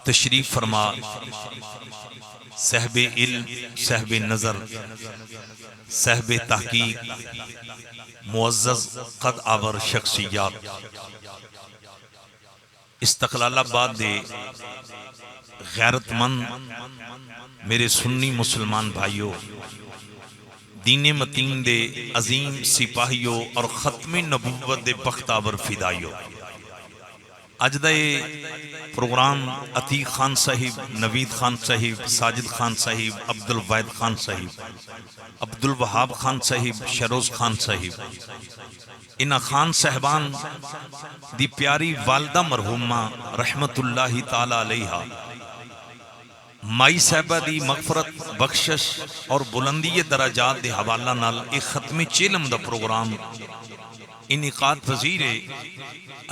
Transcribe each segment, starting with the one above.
تشریف فرما صاحب علم، صاحب نظر، صاحب تحقیق، معزز قد آور شخصیات استقلال آباد دے غیرت مند میرے سنی مسلمان بھائیوں، دین متین دے عظیم سپاہیوں اور ختم نبوت دے بختاور فدائیوں، اج دا یہ پروگرام عتیق خان صاحب، نوید خان صاحب، ساجد خان صاحب، عبد الواحد خان صاحب، عبد الوہاب خان صاحب، شروز خان صاحب، انہاں خان صاحبان دی پیاری والدہ مرحومہ رحمت اللہ تعالی علیہا مائی صاحبہ دی مغفرت بخشش اور بلندی درجات دے حوالہ نال ایک ختم چیلم دا پروگرام انعقاد پذیر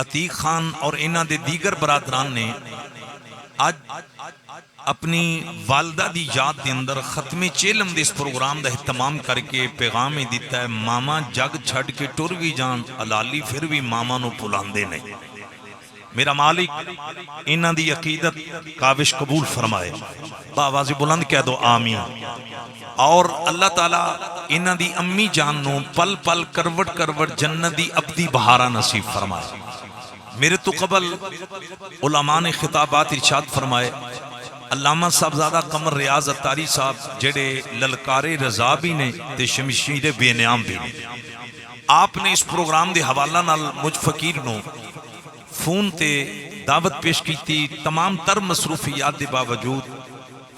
عتیق خان اور انہاں دے دیگر برادران نے آج اپنی والدہ دی یاد دے اندر ختم چیلم دے اس پروگرام دا اہتمام کر کے پیغام دیتا ہے، ماما جگ چھڑ کے ٹر بھی جان علالی پھر بھی ماما نو پلاندے نہیں۔ میرا مالک انہاں دی عقیدت کاوش قبول فرمائے، باواز بلند کہہ دو آمین۔ اور اللہ تعالیٰ انہاں دی امی جان نو پل پل کروٹ کروٹ جنت دی ابدی بہارا نصیب فرمائے۔ میرے تو قبل علماء نے خطابات ارشاد فرمائے، علامہ صاحبزادہ قمر ریاض اتاری صاحب جڑے للکار رضا بھی نے تے شمشیر بے نیام بھی نے، آپ نے اس پروگرام دے حوالہ نال مجھ فقیر نو فون تے دعوت پیش کی تھی، تمام تر مصروفیات دے باوجود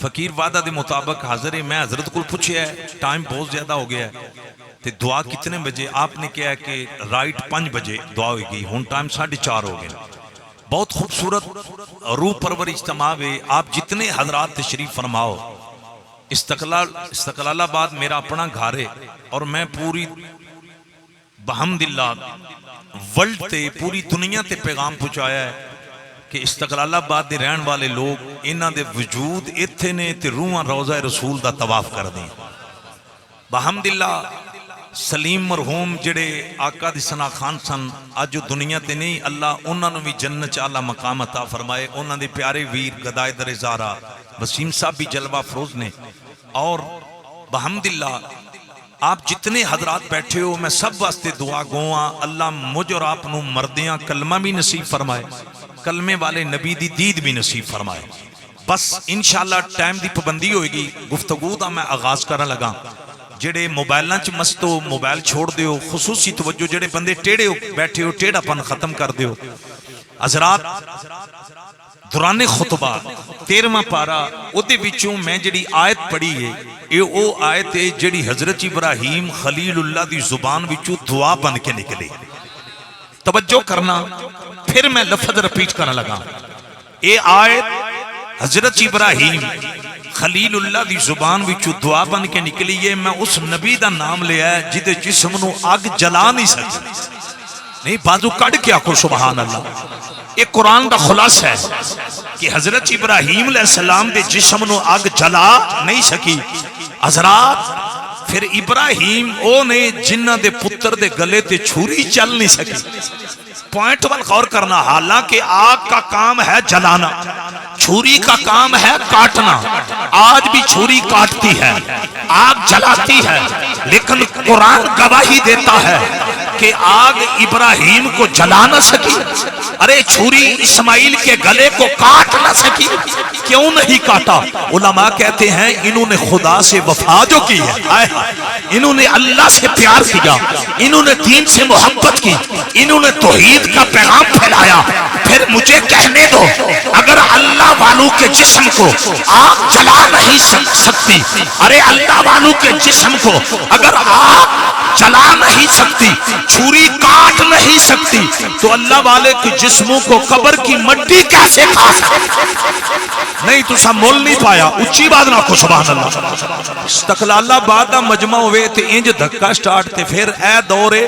فقیر وعدہ دے مطابق حاضر ہے۔ میں حضرت کو پوچھے ہے ٹائم بہت زیادہ ہو گیا ہے تے دعا کتنے بجے؟ آپ نے کہا کہ رائٹ 5 بجے دعا ہوئی گئی، ہون ٹائم 4:30 ہو گیا۔ بہت خوبصورت روح پرور اجتماع ہے، آپ جتنے حضرات تشریف فرماؤ۔ استقلال آباد میرا اپنا گھر ہے اور میں پوری بحمداللہ ورلڈ تے پوری دنیا تے پیغام پہنچایا ہے کہ استقلال آباد دے رہن والے لوگ انہاں دے وجود ایتھے نے تے روحاں روضہ رسول دا طواف کر دیں۔ بحمداللہ سلیم مرحوم جڑے آقا دی ثنا خان سن، آج جو دنیا تے نہیں، اللہ انہاں نو بھی جنت اعلیٰ مقام عطا فرمائے۔ انہاں دے پیارے ویر گدائے در زارا وسیم صاحب بھی جلوہ فروز نے، اور بحمداللہ آپ جتنے حضرات بیٹھے ہو میں سب واسطے دعا گواں، اللہ مجھ اور آپ نو مردیاں کلمہ بھی نصیب فرمائے، کلمے والے نبی دی دید بھی نصیب فرمائے۔ بس انشاءاللہ ٹائم دی پابندی ہوئے گی، گفتگو دا میں آغاز کرنے لگا۔ جڑے موبائلاں چ مستو موبائل چھوڑ دیو، خصوصی توجہ جڑے بندے ٹیڑے ہو بیٹھے ہو ٹیڑا پن ختم کر دیو۔ حضرات دوران خطبہ 13واں پارا اودے وچوں میں جڑی آیت پڑھی ہے، یہ او آیت ہے جڑی حضرت ابراہیم خلیل اللہ دی زبان وچوں دعا بن کے نکلے۔ توجہ کرنا، پھر میں لفظ رپیٹ کرنے لگا۔ یہ آیت حضرت ابراہیم خلیل اللہ دی زبان وچوں دعا بن کے نکلی ہے۔ میں اس نبی دا نام لیا ہے جدے جسم نو آگ جلا نہیں سکتی، نہیں بازو کڑ کے آکھو سبحان اللہ۔ یہ قرآن دا خلاص ہے کہ حضرت ابراہیم علیہ السلام دے جسم نو آگ جلا نہیں سکی۔ حضرات پھر ابراہیم او نے جنہ دے پتر دے گلے تے چھری چل نہیں سکی۔ پوائنٹ وال غور کرنا، حالانکہ آگ کا کام ہے جلانا، چھری کا کام ہے کاٹنا، آج بھی چھری کاٹتی ہے، آگ جلاتی ہے، لیکن قرآن گواہی دیتا ہے کہ آگ ابراہیم کو جلا نہ سکی۔ ارے چھری اسماعیل کے گلے کو کاٹ نہ سکی، کیوں نہیں کاٹا؟ علماء کہتے ہیں انہوں نے خدا سے وفا جو کی ہے، انہوں نے اللہ سے پیار کیا، انہوں نے دین سے محبت کی، انہوں نے توحید کا پیغام پھیلایا۔ پھر مجھے کہنے دو، اگر اللہ والوں کے جسم کو آگ جلا نہیں سکتی، ارے اللہ والوں کے جسم کو اگر آگ جلا نہیں سکتی، چھری کاٹ نہیں سکتی، تو اللہ والے کے جسموں کو قبر کی مٹی کیسے کھا سکتی؟ نہیں تو سب مول نہیں پایا، اچھی بات نہ کو سبحان اللہ۔ استقلال آباد دا مجمع ہوئے تھے انج دھکا سٹارٹ تے پھر اے دورے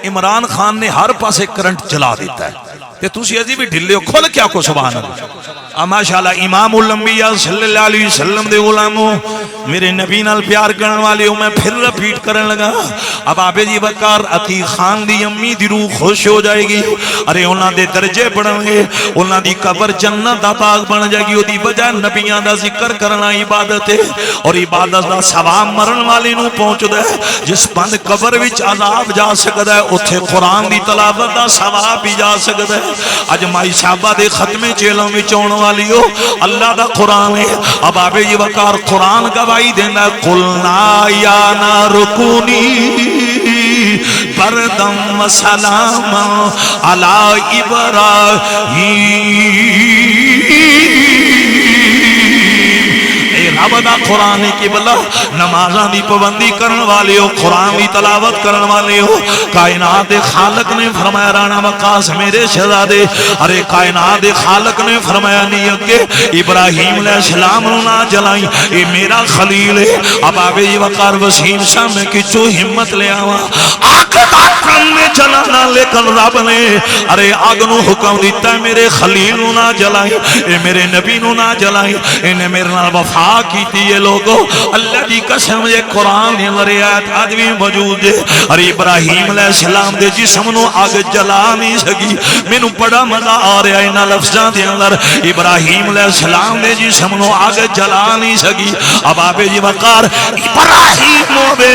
عمران خان نے ہر پاسے کرنٹ جلا دیتا ہے تے تسی ازی بھی ڈھلے ہو، کھول کیا کو سبحان اللہ۔ ماشاءاللہ امام الانبیاء صلی اللہ علیہ وسلم دے غلاموں میرے نبی نال پیار کرن والے ہو میں پھر رپیٹ کرن لگا اب آبے جی وقار عتیق خان دی امی دی روح خوش ہو جائے گی ارے انہاں دے درجے بڑھن گے انہاں دی قبر جنت دا باغ بن جائے گی او دی وجہ نبیاں دا ذکر کرنا عبادت ہے اور عبادت دا ثواب مرن والے نو پہنچدا ہے جس بند قبر وچ عذاب جا سکدا ہے اوتھے قرآن دی تلاوت دا ثواب بھی جا سکدا ہے اج مائی صاحبہ دے ختمے چیلوں وچ آن والی ہو اللہ دا قرآن ہے اب آبے جی وقار قرآن گواہی دینا قلنا یا نار کونی بردم و سلام علی ابراہیم رب دا قرآن کی بلا نمازاں دی پابندی کرن والے ہو قرآن دی تلاوت کرن والے ہو کائنات دے خالق نے فرمایا رانا وقاص میرے شہزادے ارے کائنات دے خالق نے فرمایا نہیں اگے ابراہیم علیہ السلام نہ جلائیں اے میرا خلیل ہے اب آبے وقار وسیم شاہ میں کچھو ہمت لے آوا آگ داکن میں جلانا لیکن رب نے ارے آگ نو حکم دیتا ہے میرے خلیل نہ جلائیں اے میرے نبی نہ جلائیں انہیں میرے نال وفا کی تھی یہ لوگوں اللہ دی قسم یہ قرآن نے آیت آدمی موجود ہے اور ابراہیم علیہ السلام دے جسم نو آگ جلا نہیں سکی میں نو بڑا مزہ آ رہا ہے انہا لفظاں دے اندر ابراہیم علیہ السلام دے جسم نو آگ جلا نہیں سکی اب آبے جی وقار ابراہیم دے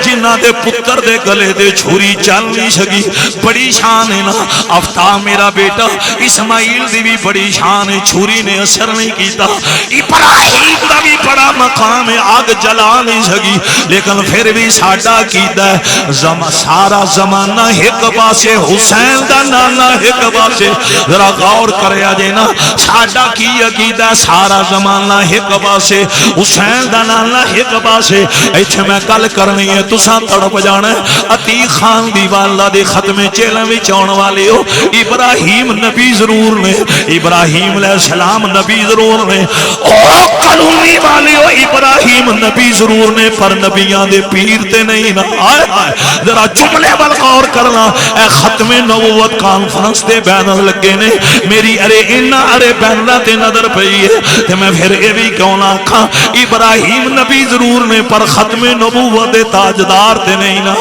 جنہ دے پتر دے گلے دے چھوری چل نہیں سکی بڑی شان ہے نا افتاب میرا بیٹا اسماعیل دی بھی بڑی شان ہے چھوری نے اثر نہیں کیتا ابراہیم دا بھی بڑا مقام ہے آگ جلا نہیں سکی لیکن پھر بھی ساڑھا کیتا ہے سارا زمانہ ایک پاسے حسین دا نانا ایک پاسے ذرا غور کریا جینا ساڑھا کی عقیدہ سارا زمانہ ایک پاسے حسین دا نانا ایک پاسے ایچھے میں کل کرنی ہے تساں تڑپ جانا ہے عتیق خان دی والدہ دے ختم چیلیں بھی چون والے ہو ابراہیم نبی ضرور نے ابراہیم علیہ السلام نبی ضرور نے اور قانونی والے ہو ابراہیم نبی ضرور نے پر نبیان دے پیر تے نہیں نا آئے آئے ذرا جملے بالغور کرنا اے ختم نبوت کانفرنس دے بینر لگے نے میری ارے انہ ارے بینر تے نظر پئی ہے تے میں پھر اے بھی کیوں نہ کھا ابراہیم نبی ضرور نے پر ختم نبوت دے تاجدار تے نہیں نا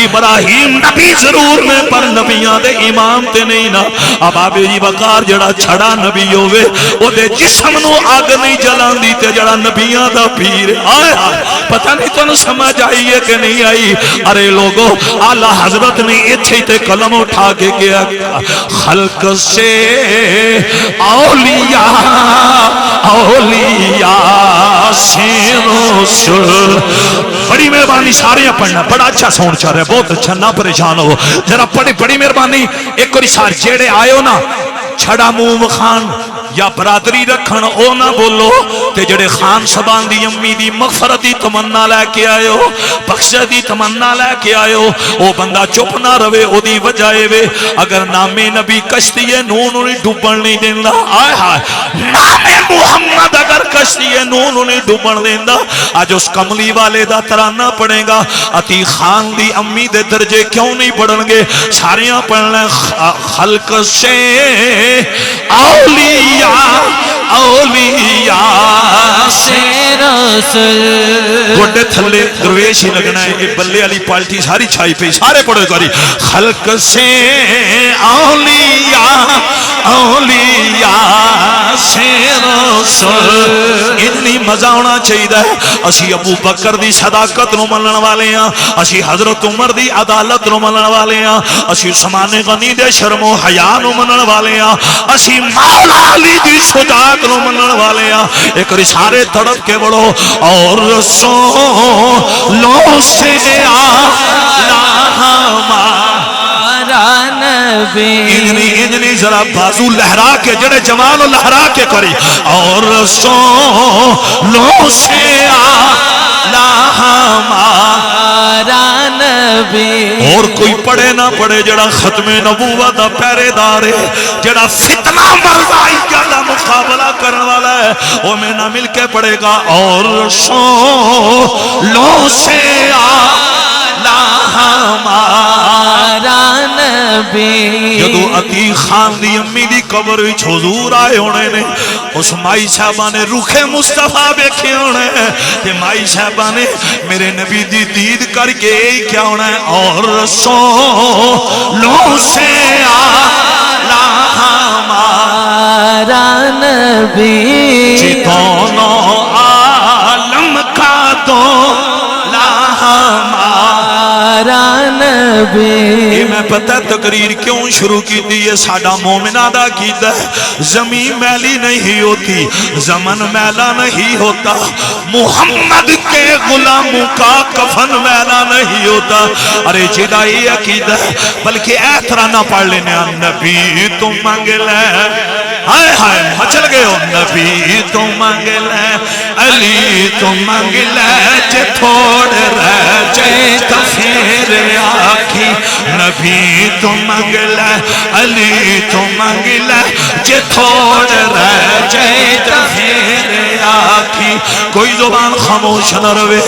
ابراہیم نبی ضرور نے پر نبیان دے امام تے نہیں نا اب آبے جی وقار جڑا چھڑا نبی ہوئے او دے جسم نو آگ نہیں جلان دی تے جڑا نبیان دا پیر آئے آئے پتہ نہیں تو نے سمجھ آئی ہے کہ نہیں آئی ارے لوگوں اعلیٰ حضرت نے اچھے تے قلم اٹھا کے کیا خلق سے اولیاء اولیاء سے رسول بڑی مہربانی سارے پڑھنا بڑا اچھا سون چاہ رہے بہت اچھا نہ پریشان ہو ذرا بڑی مہربانی ایک اور سار جیڑے آئے ہو نا چھڑا منہ خان یا برادری رکھن او نہ بولو تے جڑے خان سبان دی امی دی مغفرت دی تمنا لے کے آئے ہو بخشت دی تمنا لے کے آئے ہو او بندہ چپ نہ روے او دی وجائے وے اگر نام نبی کشتی ہے نون انہیں ڈوبن نہیں دیندہ آئے ہائے نام محمد اگر کشتی ہے نون انہیں ڈوبن دیندہ آج اس کملی والے دا ترانہ پڑھے گا عتیق خان دی امی دے درجے کیوں نہیں پڑھن گے ساریاں پڑھ لیں خلق سے اولیاء اولیاء سے رسول گوڑے تھلے درویش ہی لگنا ہے یہ بلے علی پالٹی ساری چھائی پہ سارے پڑھو کاری خلق سے اولیاء اولیاء سے رسول اتنی مزہ ہونا چاہیے ہے اسی ابو بکر دی صداقت نو ملن والے ہیں اسی حضرت عمر دی عدالت نو ملن والے ہیں اسی عثمان غنی دے شرم و حیا نو ملن والے ہیں اسی مولا علی دی شجاعت نو ملن والے ہیں ایک رسالے تڑپ کے بڑھو اور رسولوں سے آلہ ہمارا نبی ادنی ذرا بازو لہرا کے جڑے جوانو لہرا کے کری اور رسولوں سے آلہ ہمارا نبی اور کوئی پڑھے نہ پڑھے جڑا ختم نبوت دا پہرے دار ہے جڑا فتنہ مرضائی کا مقابلہ کرنے والا ہے وہ میں نہ مل کے پڑھے گا اور رسولوں سے آلہ ہمارا نبی جدو عتیق خان دی امی دی قبر وچ حضور آئے ہونے نے اس مائی صاحبہ نے روخ مصطفیٰ بیکھے ہونا ہے تے مائی صاحبہ نے میرے نبی دی دید کر کے کیا ہونا ہے اور رسولوں سے آلہ ہمارا نبی جی دونوں عالم کا دولا ہمارا نبی۔ میں پتہ تقریر کیوں شروع کی دی ہے ساڈا مومنہ دا کیتا ہے زمین میلی نہیں ہوتی زمن میلا نہیں ہوتا محمد کے غلاموں کا کفن میلا نہیں ہوتا۔ ارے جدا یہ عقیدہ ہے بلکہ اے طرح نہ پڑھ لینے نبی تو مانگ لے ہائے ہائے مچل گئے ہو نبی تو مانگ لے علی تو مانگ لے جے تھوڑ رہ جے تفیر آکھی نبی تو مانگ لے علی تو مانگ لے جے تھوڑ رہ جے تفیر آکھی۔ کوئی زبان خاموش نہ روے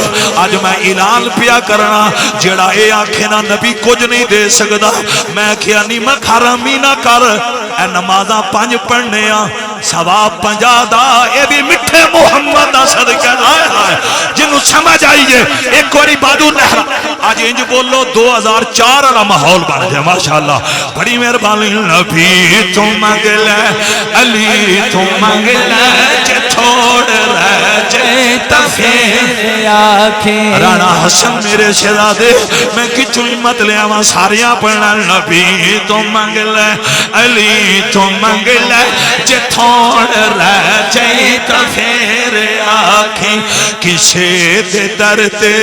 آج میں اعلان پیا کرنا جڑا اے آنکھیں نہ نبی کچھ نہیں دے سکتا میں کیا نہیں میں حرامی نہ کر اے نمازاں 5 پڑھنے ثواب 50 دا اے بھی مٹھے محمد دا صدقہ آئے آئے جنہوں سمجھ آئیے ایک کوری بادو نہرہ آج انج بولو 2004 والا ماحول بن جائے ماشاءاللہ بڑی مہربانی نبی تو مانگ لے علی تو مانگ لے جے تھوڑ رہ جے تفیر آنکھیں رانا حسن میرے شہزادے میں کچھ ہمت لے آواں ساریاں پڑھنا نبی تو مانگ لے علی تو مانگ لے جے تھوڑ رہ جے تفیر آنکھیں کسے دے در تے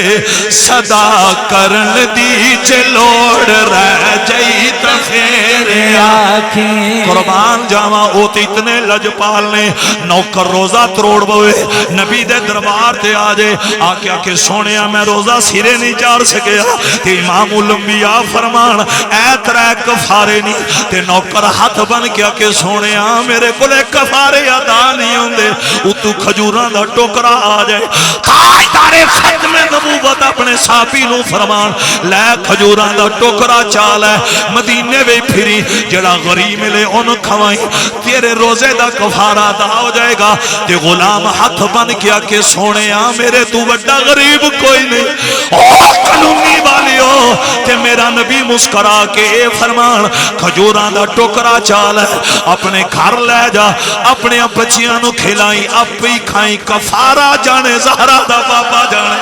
صدا کرن دی جے لوڑ رہ جے تفیر آنکھیں قربان جاواں اوت اتنے لجپال نے نوکر روزہ تروڑ بوئے نبی دے دربار تے آجے آکے آکے سونیا میں روزہ سیرے نہیں چار سکیا تے امام الانبیاء فرمان اے ترے کفارے نہیں تے نوکر ہاتھ بن کے آکے سونیا میرے کو لے کفارے ادا نہیں ہوں دے اتو کھجوران دا ٹوکرا آجائے تاجدار ختم نبوت اپنے صحابی نو فرمان لے کھجوران دا ٹوکرا چال ہے مدینے وے پھری جڑا غریب ملے ان کھوائیں تیرے روزے دا کفارہ ادا ہو جائے گا تے غلام ہاتھ بن کیا کہ سونے میرے تو بڑا غریب کوئی نہیں او کلونی والیو تے میرا نبی مسکرا کے اے فرمان کھجوران دا ٹوکرا چال ہے اپنے گھر لے جا اپنے بچیاں نو کھلائیں اپی کھائیں کفارہ جانے زہرہ دا بابا جانے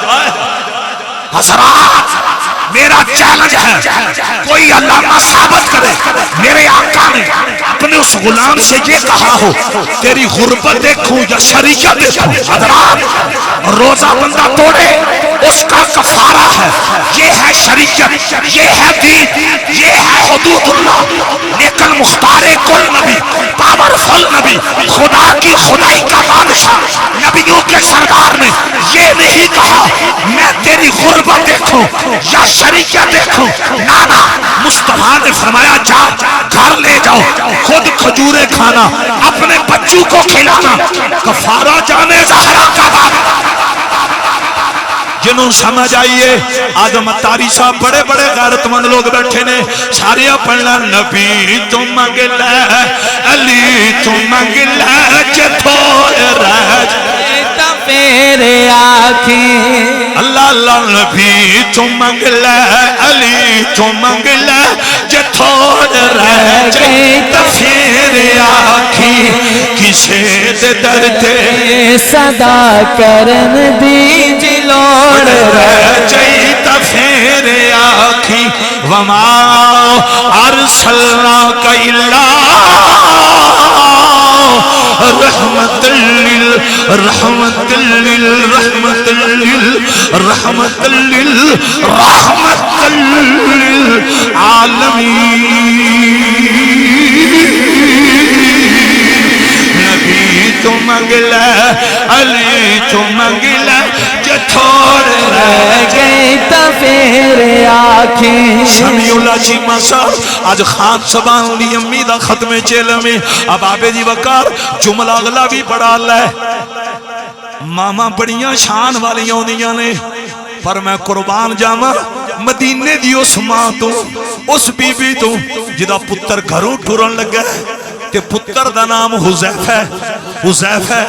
حضرات میرا چیلنج ہے کوئی علامہ ثابت کرے میرے آقا نے اپنے اس غلام سے یہ کہا ہو تیری غربت دیکھوں یا شریعت دیکھوں حضرات روزہ بندہ توڑے اس کا کفارہ ہے یہ ہے شریعت یہ ہے دین یہ ہے حدود اللہ لیکن مختار کل نبی پاورفل نبی خدا کی خدائی کا بادشاہ نبیوں کے سردار نے یہ نہیں کہا میں تیری غربت دیکھوں یا شریعت دیکھوں نانا مصطفیٰ نے فرمایا جا گھر لے جاؤ خود کھجورے کھانا اپنے بچوں کو کھلانا کفارہ جانے زہرہ کا بابا جنہوں سمجھ آئیے آدم اتاری صاحب بڑے بڑے غیرت مند لوگ بیٹھے نے سارے پڑھنا نبی تو مانگ لے علی تو مانگ لے جے تھوڑ رہ تفیر آنکھیں اللہ اللہ نبی تو مانگ لے علی تو مانگ لے جے تھوڑ رہ جے تفیر آنکھیں کسے دے در تے صدا کرن دی جلو رہ جائی تفیر آنکھی وما ارسلناک الا رحمت رحمت رحمت رحمت رحمت للعالمین نبی تو مانگ لے علی تو مانگ لے کہ تھوڑ رہ گئی تفیر آنکھیں سمیع اللہ چیمہ صاحب آج خان سبان لی امی دا ختم چیلہ میں اب آبے جی وقار جملہ اغلا بھی پڑھا اللہ ہے ماما بڑیاں شان والی ہوندیاں نے پر میں قربان جاما مدینے دی اس ماں تو اس بی بی تو جدا پتر گھروں ٹھورن لگا ہے کہ پتر دا نام حذیفہ ہے حذیفہ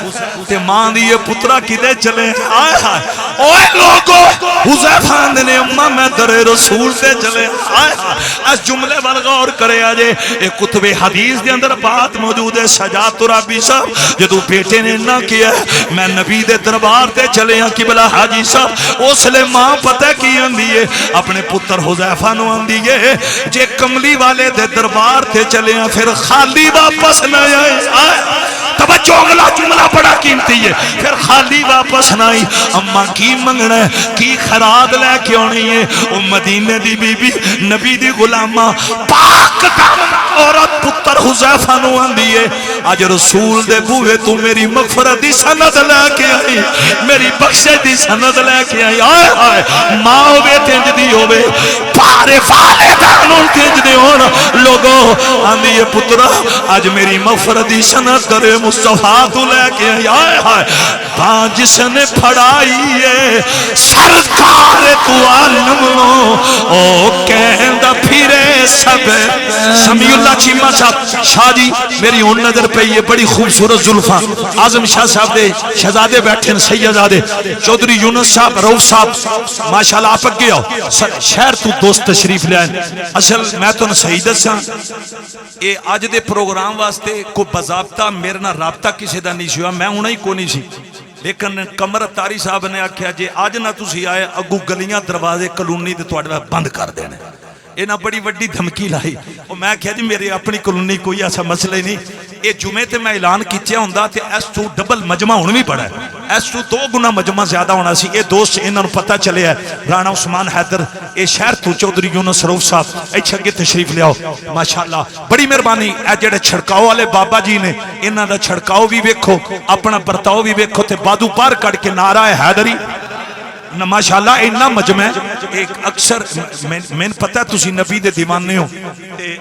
تے ماں دی یہ پترا کدے چلے آئے ہائے اوے لوگو حذیفہ نے اماں میں در رسول تے چلے آئے ہائے اس جملے پر غور کرے آجے ایک کتب حدیث دے اندر بات موجود ہے شجاعت ربی صاحب جدو بیٹے نے نہ کیا میں نبی دے دربار تے چلے ہاں قبلہ حاجی صاحب اس لئے ماں پتہ کی اندیے اپنے پتر حذیفہ نو اندیے جے کملی والے دے دربار تے چلے ہاں پھر خالی واپس نہ آئے توجہ اگلا جملہ بڑا قیمتی ہے پھر خالی واپس نہ آئی اماں کی منگنا ہے کی خراد لے کے ہونی ہے او مدینے دی بی بی نبی دی غلامہ پاک دامن عورت پتر حذیفہ نو اندیے آج رسول دے بوئے تو میری مغفرت دی سند لے کے آئی میری بخشے دی سند لے کے آئی آئے آئے ماں ہوئے تینج دی ہوئے پارے والے دانوں تینج دی ہونا لوگوں اندیے پترہ آج میری مغفرت دی سند کرے مصطفیٰ تو لے کے آئے آئے باں جس نے پھڑائی ہے سرکار تو عالم لو او کہندہ پھرے سب سمیع اللہ چیمہ صاحب شاہ جی میری ان نظر پہ یہ بڑی خوبصورت زلفاں آزم شاہ صاحب دے شہزادے بیٹھے سیدادے چودھری یونس صاحب روف صاحب ماشاءاللہ آپ اگے آؤ شہر تو دوست تشریف لے آئے اصل میں تو سیدت سا اے آج دے پروگرام واسطے کو بضابطہ میرے نہ رابطہ کسی دا نہیں سوا میں ہونا ہی کو نہیں سی لیکن کمر اتاری صاحب نے آکھیا جے آج نہ تسی آئے اگو گلیاں دروازے کلونی دے توڑے بند کر دینے یہ نہ بڑی وڈی دھمکی لائی اور میں کہا جی میرے اپنی کلونی کوئی ایسا مسئلہ نہیں یہ جمعے تے میں اعلان کیچیا ہوندہ تے ایس تو ڈبل مجمع ہونا بھی پڑا ہے ایس تو دو گنا مجمع زیادہ ہونا سی یہ دوست انہوں پتہ چلے ہے رانا عثمان حیدر اے شہر تو چودھری یونس روف صاحب اے چھگے تشریف لے آؤ ماشاءاللہ بڑی مہربانی اے جڑے چھڑکاؤ والے بابا جی نے انہاں دا چھڑکاؤ بھی ویکھو اپنا برتاؤ بھی ویکھو تے بادو پار کڑ کے نعرہ حیدری ماشاءاللہ اینا مجمع ایک اکثر میں پتہ ہے تسی نبی دے دیوانے ہو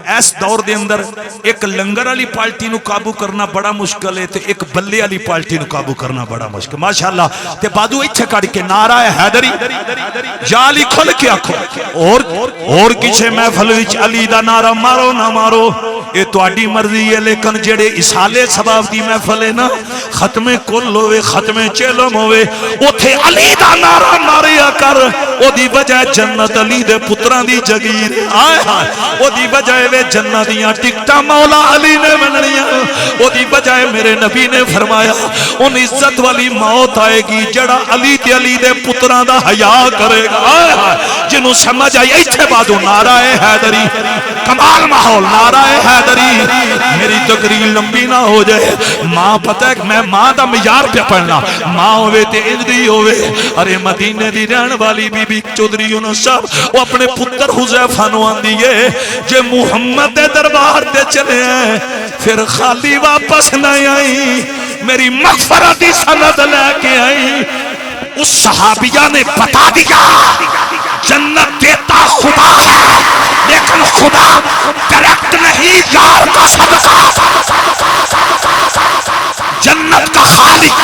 ایس دور دے اندر ایک لنگر علی پالٹی نو قابو کرنا بڑا مشکل ہے تے ایک بلے علی پالٹی نو قابو کرنا بڑا مشکل ماشاءاللہ تے بادو اچھے کڑ کے نعرہ حیدری یا علی کھل کے آکھو اور کچھے محفل وچ علی دا نعرہ مارو نہ مارو یہ تو آڈی مرضی ہے لیکن جڑے اسالے سباب دی محفل ہے نا ختم کل ہوئے ختم چلم ہوئے اوتھے علی دا نعرہ ماریا کر او دی وجہ جنت علی دے پتران دی جگیر آئے آئے او دی وجہ وے جنت دیاں ٹکٹا مولا علی نے مننیاں او دی وجہ میرے نبی نے فرمایا ان عزت والی موت آئے گی جڑا علی تے علی دے پتران دا حیاء کرے گا آئے آئے جنہوں سمجھ آئی ایتھے بادو نعرہ حیدری کمال ماحول نعرہ حیدری میری تقریر لمبی نہ ہو جائے ماں پتہ ہے میں ماں دا معیار پہ پڑھنا ماں ہوئے تے اجدی ہوئے ارے مدینے دی رہن والی بی بی چودھری یونس صاحب وہ اپنے پتر حذیفہ نو آندیے جے محمد دے دربار دے چلے ہیں پھر خالی واپس نہ آئی میری مغفرت دی سند لے کے آئی اس صحابیہ نے بتا دیا جنت دیتا خدا ہے لیکن خدا ڈائریکٹ نہیں یار کا صدقہ جنت کا خالق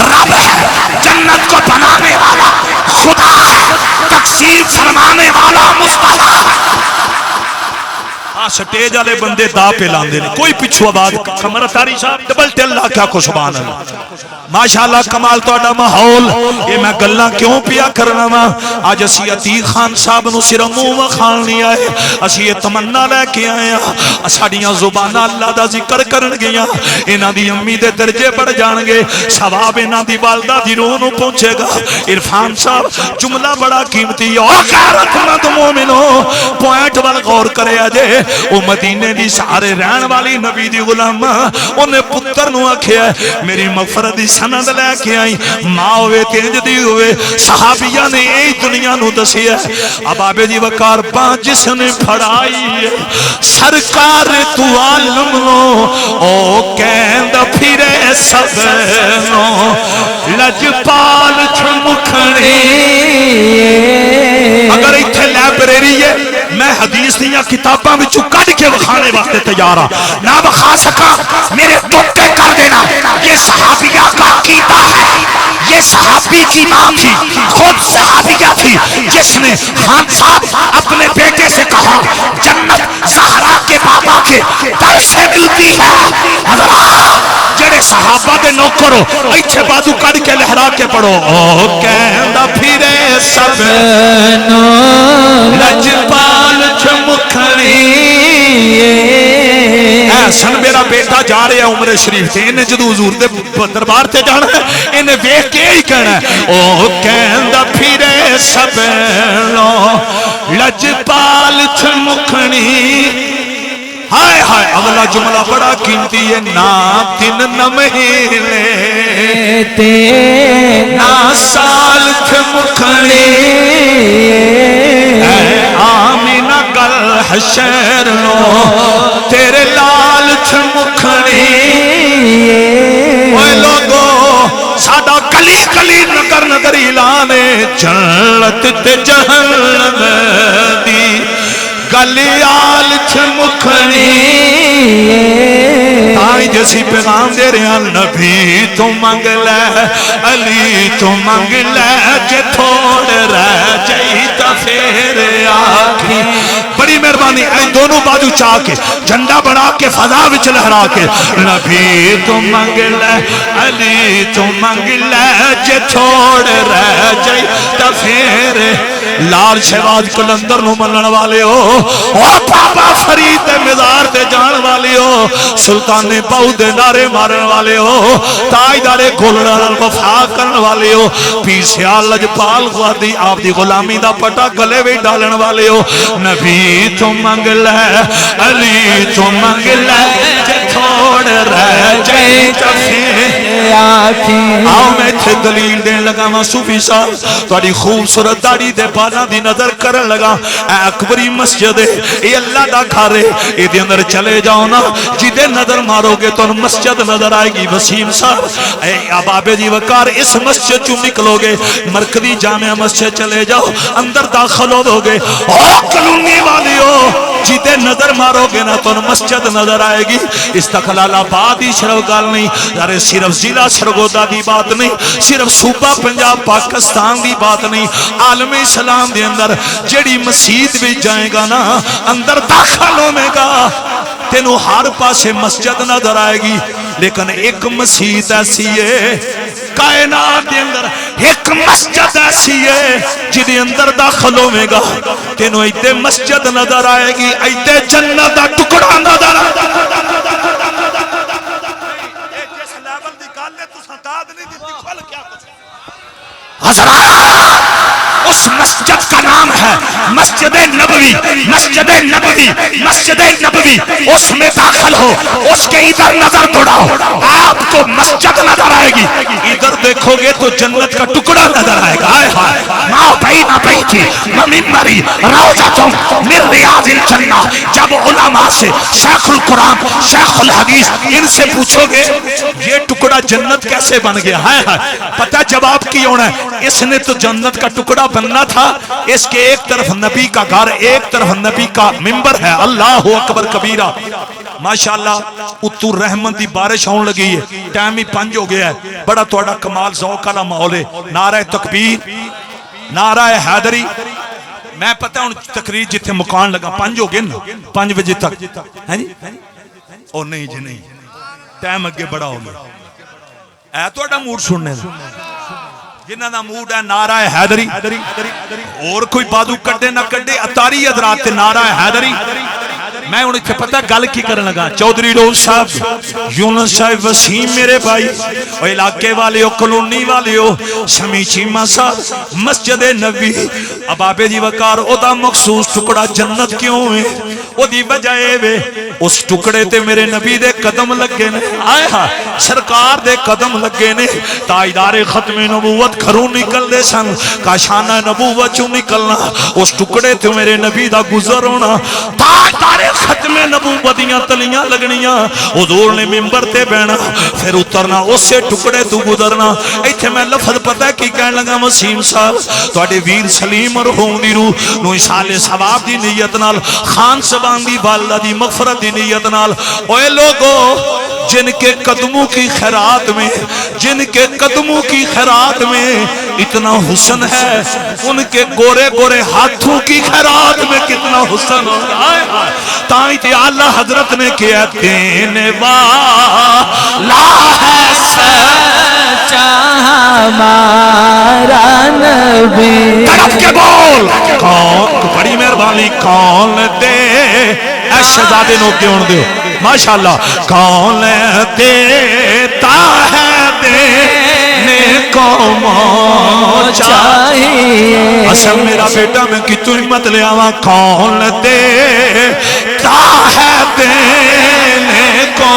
رب ہے جنت کو بنانے والا خدا ہے تقسیم فرمانے والا مصطفیٰ سٹیج والے بندے دا پہ لاندے نے کوئی پچھو آباد کمر اتاری صاحب ڈبل تے اللہ کیا کو سبحان اللہ ماشاءاللہ کمال تو اڈا ماحول یہ میں گلاں کیوں پیا کرنا وا آج اسی عتیق خان صاحب نو صرف منہ وکھان نہیں آئے اسی یہ تمنا لے کے آئے ہیں ساڈیاں زباناں اللہ دا ذکر کرن گیاں انہاں دی امی دے درجے بڑھ جان گے ثواب انہاں دی والدہ دی روح نو پہنچے گا عرفان صاحب جملہ بڑا قیمتی ہے او غیرت مند مومنو پوائنٹ ول غور کرے اجے او مدینے دی سارے رہن والی نبی دی غلام انہیں پتر نو آکھیا میری مغفرت دی سند لے کے آئی ماں ہوئے تینج دی ہوئے صحابیہ نے ای دنیا نو دسی ہے اب آبے جی وقار پانچ جس نے پھڑائی ہے سرکار تو عالم لو او کہند پھرے سبنو لجپال چھمکھڑی اگر ایتھے لائبریری ہے میں حدیث دیا کتاباں میں چکڑ کے وکھانے واسطے تیار ہاں نہ وکھا سکا میرے ٹوٹے کر دینا یہ صحابیہ کا عقیدہ ہے یہ صحابی کی ماں تھی، خود صحابیہ تھی، جس نے خان صاحب اپنے بیٹے سے کہا جنت زہرا کے بابا کے در سے ملتی ہے۔ حضرات جڑے صحابہ دے نوکرو ایتھے بازو کر کے لہرا کے پڑھو، او کہندا پھرے سب نو لجپال چمکھڑی، سن میرا بیٹا جا رہا ہے عمر شریف سے، انہیں جدو حضور دے دربار تے جانا ہے انہیں ویکھ کے ہی کہنا ہے، او کہندا پھرے سب نو لجپال چمکھڑی۔ ہائے ہائے اگلا جملہ بڑا قیمتی ہے، نا تن نہ مہینے تے نا سال چمکھڑی، اے آمینہ گل حشر نو تیرے لال چمکھڑی۔ اوے لوگو ساڈا گلی گلی نگر نگر اعلان ہے، جنت تے جہنم دی گلیال چمکھڑی، آئی جیسی پیغام دے رہے ہیں، نبی تو منگ لے علی تو منگ لے، جے تھوڑ رہ جائی تا پھر آکھی۔ بڑی مہربانی اے دونوں بازو چاہ کے جھنڈا بڑھا کے فضا وچ لہرا کے، نبی تو منگ لے علی تو منگ لے، جے تھوڑ رہ جائی تا پھر۔ لال شہباز قلندر نو منن والے ہو، اور بابا فرید دے مزار تے جان والے ہو، سلطان باؤ دے نعرے مارن والے ہو، تاجدار گولڑا نال وفا کرن والے ہو، پیر سیال لجپال غادی آپ دی غلامی دا پٹا گلے وچ ڈالن والے ہو، نبی تو منگ لے علی تو منگ لے، جے تھوڑ رہ جائے تے پھر آکھی۔ آؤ میں تھے دلیل دین لگا وا صوفی صاحب تہاڈی خوبصورت داڑھی دے بالاں دی نظر کرن لگا، اے اکبری مسجد ہے، اے اللہ دا گھر ہے، اے دے اندر چلے جاؤ نا، جدے نظر مارو گے تو مسجد نظر آئے گی۔ وسیم صاحب اے بابے جی وقار اس مسجد چوں نکلو گے مرکزی جامعہ مسجد چلے جاؤ، اندر داخل ہو گے، او کلونی والیو جدے نظر مارو گے نا تو مسجد نظر آئے گی۔ استقلال آباد ہی صرف گل نہیں، یار صرف ضلع سرگودا دی بات نہیں، صرف صوبہ پنجاب پاکستان دی بات نہیں، عالم اسلام دے اندر جڑی مسجد بھی جائے گا نا اندر داخل ہوے گا تینوں ہر پاسے مسجد نظر آئے گی، لیکن ایک مسجد ایسی ہے کائنات دے اندر، ایک مسجد ایسی ہے جدے اندر داخل ہوے گا تینوں ایتے مسجد نظر آئے گی، ایتے جنت دا ٹکڑا نظر آئے گا۔ جس لیول دی گل ہے تساں داد نہیں دتی کھل کیا کچھ حضرات، اس مسجد کا نام ہے مسجد نبوی، مسجد نبوی، مسجد نبوی، اس میں داخل ہو، اس کے ادھر نظر دوڑاؤ آپ کو مسجد نظر آئے گی، ادھر دیکھو گے تو جنت کا ٹکڑا نظر آئے گا۔ آئے ہائے ما بین بیتی و منبری روضۃ من ریاض الجنہ۔ جب علماء سے شیخ القرآن شیخ الحدیث ان سے پوچھو گے یہ ٹکڑا جنت کیسے بن گیا، ہائے ہائے پتہ جواب کی ہونا ہے، اس نے تو جنت کا ٹکڑا بننا تھا، اس کے ایک طرف نبی کا گھر ایک طرف نبی کا منبر ہے، اللہ اکبر کبیرہ۔ ماشاءاللہ اتو رحمت دی بارش آن لگی ہے، ٹائم ہی 5 ہو گیا ہے، بڑا تھوڑا کمال ذوق والا ماحول ہے، نعرہ تکبیر نعرہ حیدری۔ میں پتہ ہوں تقریر جتھے مکان لگا 5 ہو گئے نا 5 بجے تک، ہیں جی او نہیں جی نہیں ٹائم اگے بڑا ہو گیا، اے تھوڑا موڈ سننے دا جنہ دا موڈ ہے نعرہ حیدری، اور کوئی بازو کڈے نہ کڈے اتاری حضرات نعرہ حیدری۔ میں انہیں تھے پتہ گل کی کرنے لگا، چودھری روز صاحب یونس صاحب وسیم میرے بھائی اور علاقے والے ہو کلونی والے ہو شمی چیمہ صاحب مسجد نبی ابابے جی وقار او دا مخصوص ٹکڑا جنت کیوں ہے، او دی وجہ اے اس ٹکڑے تے میرے نبی دے قدم لگے نے، آئے ہاں سرکار دے قدم لگے نے، تاجدار ختم نبوت کھروں نکل دے سن، کاشانہ نبوت چوں نکلنا، اس ٹکڑے تے میرے نبی دا گزر ہونا، تاجدار ختم نبوت دیاں تلیاں لگنیاں، حضور نے منبر تے بینا پھر اترنا اسے ٹکڑے تو گزرنا۔ ایتھے میں لفظ پتہ کی کہنے لگا وسیم صاحب تواڈے ویر سلیم مرحوم دی روح نو اشال ثواب دی نیت نال خان سبان دی والدہ دی مغفرت دی نیت نال، اوے لوگو جن کے قدموں کی خیرات میں، جن کے قدموں کی خیرات میں اتنا حسن ہے، ان کے گورے گورے ہاتھوں کی خیرات میں کتنا حسن ہوگا۔ تائیں تے اعلیٰ حضرت نے کیا دینے والا ہے سچا ہمارا نبی، تڑپ کے بول کون، بڑی مہربانی، کون دے اے شہزادے نو کیوں دے ماشاءاللہ، کون دیتا ہے دینے کو چاہیے اصل میرا بیٹا میں کتوں ہمت لے آواں، کون دیتا ہے دینے کو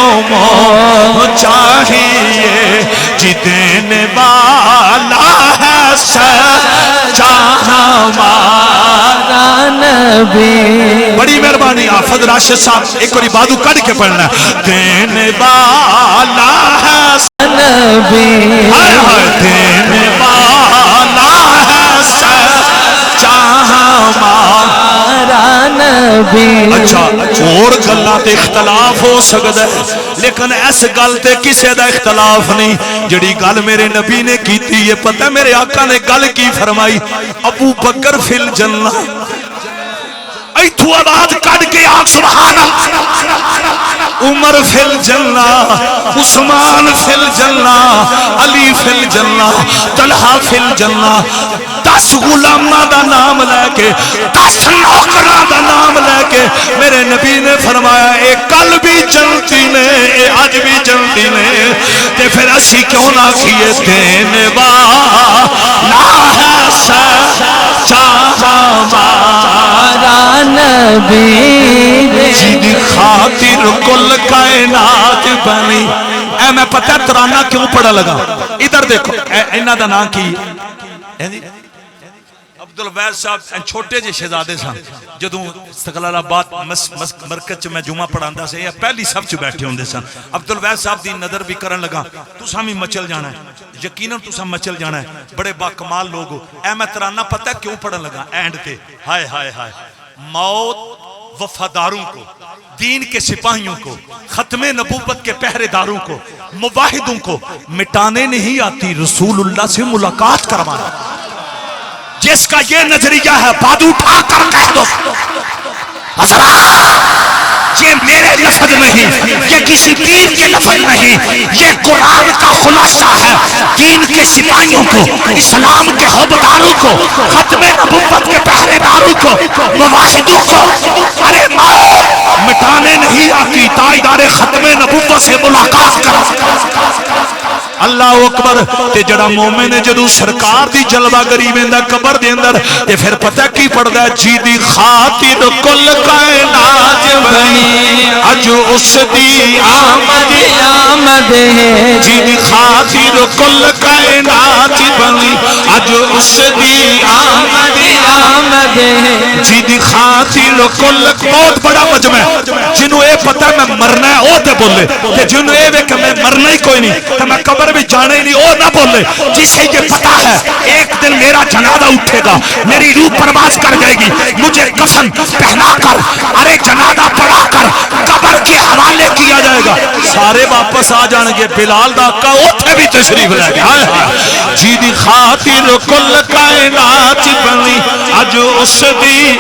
چاہیے، جی دینے والا ہے سچا ہمارا نبی، بڑی مہربانی حافظ راشد صاحب ایک باری بادو کڑ کے پڑھنا ہے، دینے والا ہے نبی، دینے والا ہے سچا ہمارا نبی۔ اچھا اور گلاں تے اختلاف ہو سکتا ہے لیکن اس گل تے کسے دا اختلاف نہیں جڑی گل میرے نبی نے کیتی ہے۔ پتہ میرے آقا نے گل کی فرمائی، ابو بکر فی الجنہ، ایتھو آواز کڈ کے آگ سبحان اللہ، عمر فی الجنہ، عثمان فی الجنہ، علی فی الجنہ، طلحہ فی الجنہ، 10 غلاماں دا نام لے کے، 10 نوکراں دا نام لے کے میرے نبی نے فرمایا اے کل بھی جنتی نے، اے آج بھی جنتی نے، تے پھر اسی کیوں نہ کیے دینے والا ہے سچا ہمارا نبی، جن خاطر کل کائنات بنی۔ اے میں پتہ ترانہ کیوں پڑھا لگا، ادھر دیکھو انہاں دا نام کی عبدالوہاب صاحب چھوٹے جے شہزادے سن، جدوں استقلال آباد مرکز چ میں جمعہ پڑھاندا سی، پہلی سب چ بیٹھے ہوندے سن۔ عبدالوہاب صاحب دی نظر بھی کرن لگا، تساں بھی مچل جانا ہے، یقیناً تساں مچل جانا ہے، بڑے با کمال لوگ ہو۔ اے میں ترانہ پتہ کیوں پڑھن لگا اینڈ تے، ہائے ہائے ہائے، موت وفاداروں کو، دین کے سپاہیوں کو، ختم نبوت کے پہرے داروں کو، مواحدوں کو مٹانے نہیں آتی، رسول اللہ سے ملاقات کروانا۔ جس کا یہ نظریہ ہے بادو اٹھا کر کہہ دو، حضرات یہ میرے لفظ نہیں، یہ کسی پیر کے لفظ نہیں، یہ قرآن کا خلاصہ ہے۔ دین کے سپاہیوں کو، اسلام کے حوبداروں کو، ختم نبوت کے پہرے داروں کو، مواحدوں کو، ارے موت مٹانے نہیں آتی، تائیدار ختم نبوت سے ملاقات کرو۔ اللہ اکبر۔ تے جڑا مومن ہے جدو سرکار دی جلوہ گری ویندا قبر دے اندر تے پھر پتہ کی پڑھدا ہے، جی دی خاطر کل کائنات بنی، اج اس دی آمد ہے، جی دی خاطر کل کائنات بنی، اج اس دی آمد ہے، جی دی خاطر کل، بہت بڑا مجمع ہے۔ جنوں اے پتہ میں مرنا ہے او تے بولے، تے جنوں اے وے کہ میں مرنا ہی کوئی نہیں تے میں قبر بھی جانے ہی نہیں او نہ بولے۔ جسے یہ پتہ ہے ایک دن میرا جنازہ اٹھے گا، میری روح پرواز کر جائے گی، مجھے کفن پہنا کر، ارے جنازہ پڑھا کر قبر کے حوالے کیا جائے گا، سارے واپس آ جان گے۔ بلال دا آقا اوتھے بھی تشریف لے گیا۔ جی دی خاطر کل کائنات بنی، اج اس دی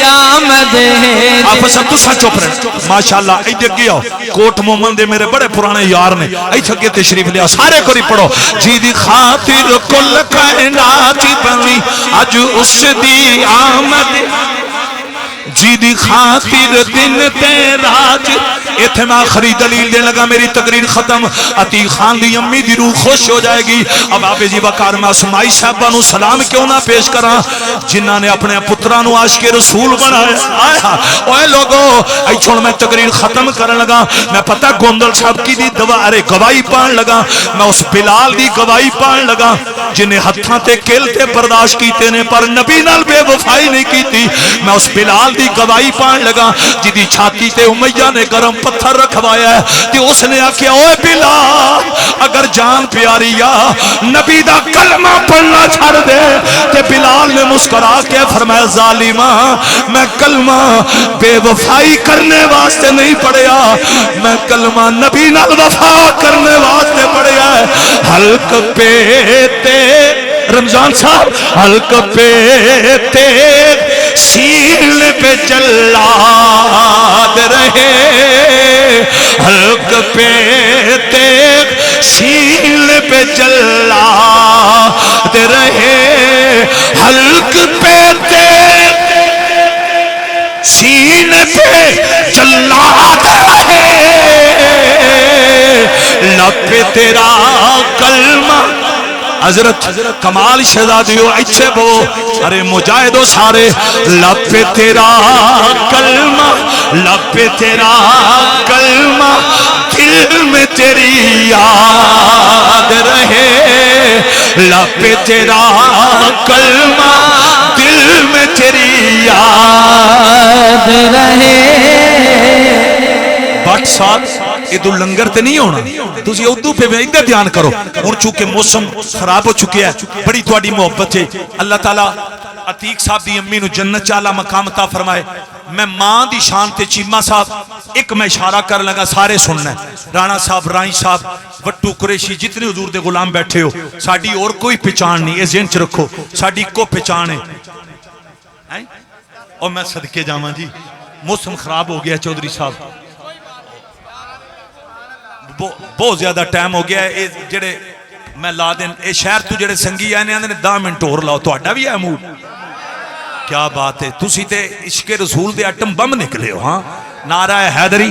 آمد ہے۔ آپ سب تو سچ چپ رہے ماشاءاللہ۔ ایدھے گیا کوٹ مومن دے میرے بڑے پرانے یار نے، ایتھے کے تشریف لیا، سارے کو پڑھو۔ جی دی خاطر کل کائنات بنی، اج اس دی آمد، جی دی خاطر دن تے رات۔ ایتھے میں آخری دلیل دے لگا، میری تقریر ختم۔ عتیق خان دی امی دی روح خوش ہو جائے گی۔ اب آپ جی وقار میں اسمائی صاحبہ نو سلام کیوں نہ پیش کراں جنہاں نے اپنے پتران عاشق رسول بنایا۔ اوے لوگو اے چھوڑ میں تقریر ختم کرن لگا، میں پتہ گوندل صاحب کی دی ارے گواہی پان لگا، میں اس بلال دی گواہی پان لگا جنہیں ہتھاں تے کل تے برداشت کیتے نے پر نبی نال بے وفائی نہیں کیتی۔ میں اس بلال دی گواہی پان لگا جدی چھاتی تے امیہ نے گرم پتھر رکھوایا ہے تے اس نے آکھیا اوے بلال اگر جان پیاری یا نبی دا کلمہ پڑھنا چھڑ دے تے بلال نے مسکرا کے فرمایا ظالمہ میں کلمہ بے وفائی کرنے واسطے نہیں پڑھیا میں کلمہ نبی نال وفا کرنے واسطے پڑھیا ہے حلق پیتے رمضان صاحب حلق پیتے سیل پہ جلاد رہے حلق پیتے سیل پہ جلاد رہے حلق پیتے سینے پہ جلاد رہے لب پہ تیرا کلمہ حضرت کمال شہزادیو اچھے بو ارے مجاہدو سارے لب پہ تیرا کلمہ لب پہ تیرا کلمہ دل میں تیری یاد رہے لب پہ تیرا کلمہ دل میں تیری یاد رہے بٹ صاحب ادھر لنگر تے نہیں ہونا تسی اردو پہ ادھر دھیان کرو اور چونکہ موسم خراب ہو چکے ہیں بڑی تواڈی محبت ہے اللہ تعالیٰ عتیق صاحب دی امی نو جنت چالا مقام عطا فرمائے میں ماں دی شان تے چیمہ صاحب ایک میں اشارہ کر لگا سارے سننا ہے رانا صاحب رائی صاحب وٹو قریشی جتنے حضور دے غلام بیٹھے ہو ساڑی اور کوئی پہچان نہیں اس ذہن چ رکھو ساڑی کو پہچان ہے اور میں صدقے جاواں جی موسم خراب ہو گیا چودھری صاحب بہت زیادہ ٹائم ہو گیا ہے جڑے میں لا دین اے شہر تو جڑے سنگی آئے نے 10 منٹ اور لاؤ تو اڈا بھی ہے موڈ کیا بات ہے تسی تے عشق رسول دے اٹم بم نکلے ہو ہاں نعرہ حیدری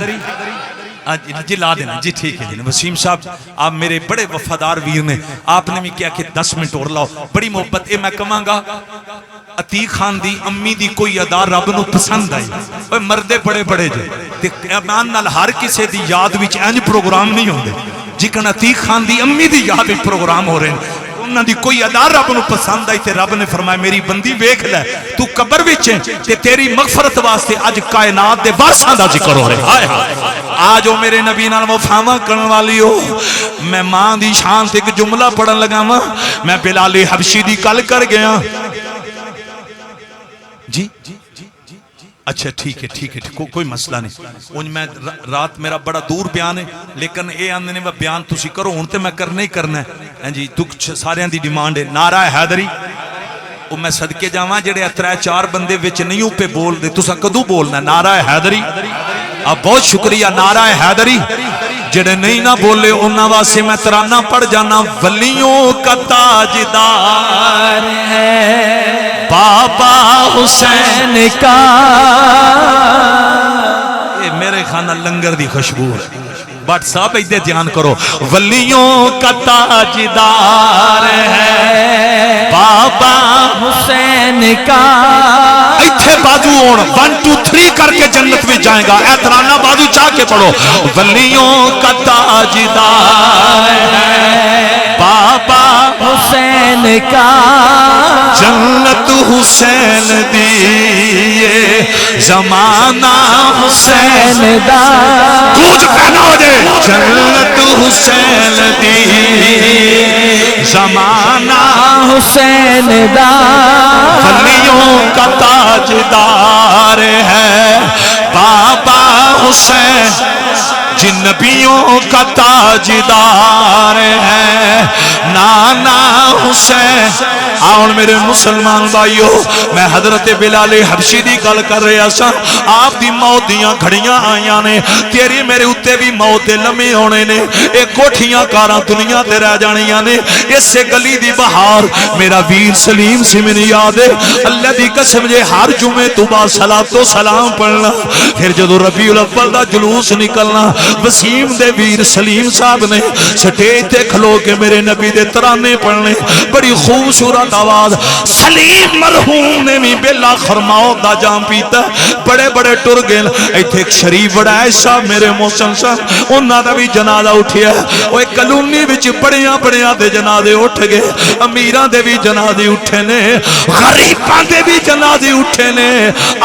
جی لا دینا جی ٹھیک ہے جی وسیم صاحب آپ میرے بڑے وفادار ویر نے آپ نے بھی کیا کہ 10 منٹ اور لاؤ بڑی محبت اے میں کہاں گا عتیق خان دی امی دی کوئی ادا رب نو پسند آئی مردے بڑے بڑے جو امان نال ہر کسے دی یاد وچ انج پروگرام نہیں ہوندے جکن عتیق خان دی امی دی یاد وچ پروگرام ہو رہے ہیں انہاں دی کوئی ادا رب نو پسند آئی تے رب نے فرمایا میری بندی ویکھ لے تو قبر وچ تے تیری مغفرت واسطے اج کائنات دے وارثاں دا ذکر ہو رہا ہے ہائے آج او میرے نبی نال وفاواں کرن والی ہو میں ماں دی شان تے ایک جملہ پڑھن لگا وا میں بلال حبشی دی گل کر گیا جی اچھا ٹھیک ہے کوئی مسئلہ نہیں ان میں رات میرا بڑا دور بیان ہے لیکن اے آندھنے میں بیان تسی کرو ہون تے میں کرنے ہی کرنا ہے جی تو سارے آن دی ڈیمانڈ ہے نعرہ حیدری وہ میں صدقے جاواں جڑے 3-4 بندے وچ نہیں پہ بول دے تسا کدو بولنا نعرہ حیدری اب بہت شکریہ نعرہ حیدری جڑے نہیں نہ بولے انہاں واسطے میں ترانہ پڑھ جانا ولیوں کا تاجدار ہے بابا حسین کا یہ میرے خانہ لنگر دی خوشبو ہے بٹ صاحب ایدے دھیان کرو ولیوں کا تاجدار ہے بابا حسین کا ایتھے بازو اون 1 2 3 کر کے جنت میں جائیں گا اعترانہ بازو چاہ کے پڑھو ولیوں کا تاجدار ہے بابا حسین کا جنت حسین دیے زمانہ حسین دا گونج پیدا ہو جائے جنت حسین دیے زمانہ حسین دا ولیوں کا تاجدار ہے بابا حسین جن نبیوں کا تاجدار ہے نانا حسین آؤن میرے مسلمان بھائیو میں حضرت بلال حبشی دی گل کر رہا سا آپ دی موت دیاں گھڑیاں آئیاں نے تیری میرے اتے بھی موت لمحے ہونے نے ایک کوٹھیاں کاراں دنیا تے رہ جانیاں نے اس سے گلی دی بہار میرا ویر سلیم سے میں یاد ہے اللہ دی قسم جے ہر جمعے تو با صلاۃ و سلام پڑھنا پھر جدو ربیع الاول دا جلوس نکلنا وسیم دے ویر سلیم صاحب نے سٹیج تے کھلو کے میرے نبی دے ترانے پڑھنے بڑی خوبصورت صورت آواز سلیم مرحوم نے بھی بلا خرماؤ دا جام پیتا بڑے بڑے ٹر گئے ایتھے ایک شریف بڑا ایسا میرے محسن صاحب انہاں دا بھی جنازہ اٹھیا وہ ایک کلونی وچ بڑیاں بڑیاں دے جنازے اٹھ گئے امیراں دے بھی جنازے اٹھے نے غریباں دے بھی جنازے اٹھے نے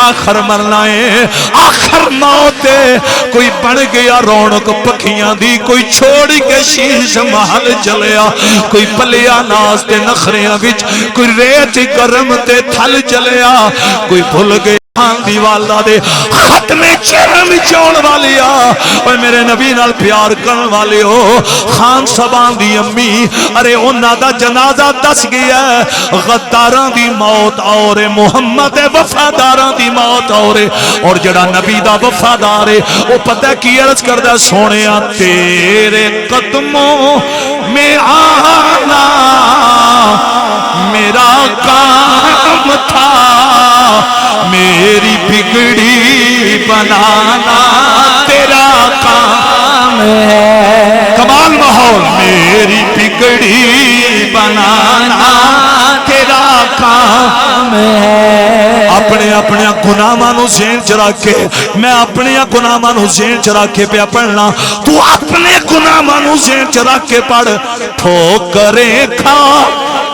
آخر مرنا ہے آخر موت ہے کوئی بن گیا رونق پکھیاں دی کوئی چھوڑ کے شیش محل چلیا کوئی پلیا ناس تے نخریاں وچ کوئی ریت گرم تے تھل چلیا کوئی بھول گیا خان دی والا دے ختم چرم چون والیا اور میرے نبی نال پیار کرن والے ہو خان صاحبان دی امی ارے انہاں دا جنازہ دس گیا غداراں دی موت اور محمد وفاداراں دی موت اور جڑا نبی دا وفادار ہے وہ پتہ کی عرض کردا سونیا تیرے قدموں میں آنا میرا کام تھا میری بگڑی بنانا تیرا کام ہے کمال ماحول میری بگڑی بنانا تیرا کام ہے اپنے اپنے گناہاں نو ذہن چ رکھ کے میں اپنے گناہاں نو ذہن چ رکھ کے پیا پڑھنا تو اپنے گناہاں نو ذہن چ رکھ کے پڑھ ٹھوکریں کھا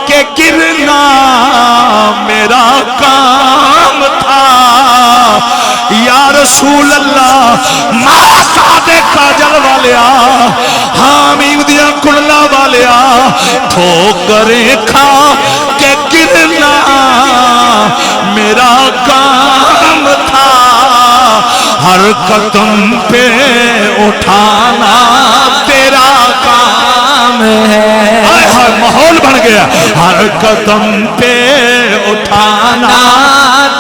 کہ گرنا میرا کام تھا یا رسول اللہ مارا سادے کاجل والیا حامیم دیا کڑلا والیا ٹھوکریں کھا کہ گرنا میرا کام تھا ہر قدم پہ اٹھانا تیرا کام ہے ماحول بن گیا ہر قدم پہ اٹھانا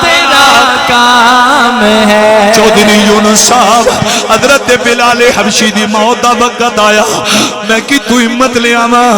تیرا کام ہے چودھری یونس صاحب حضرت بلال حبشی دی موت دا وقت آیا میں کی تو ہمت لے آواں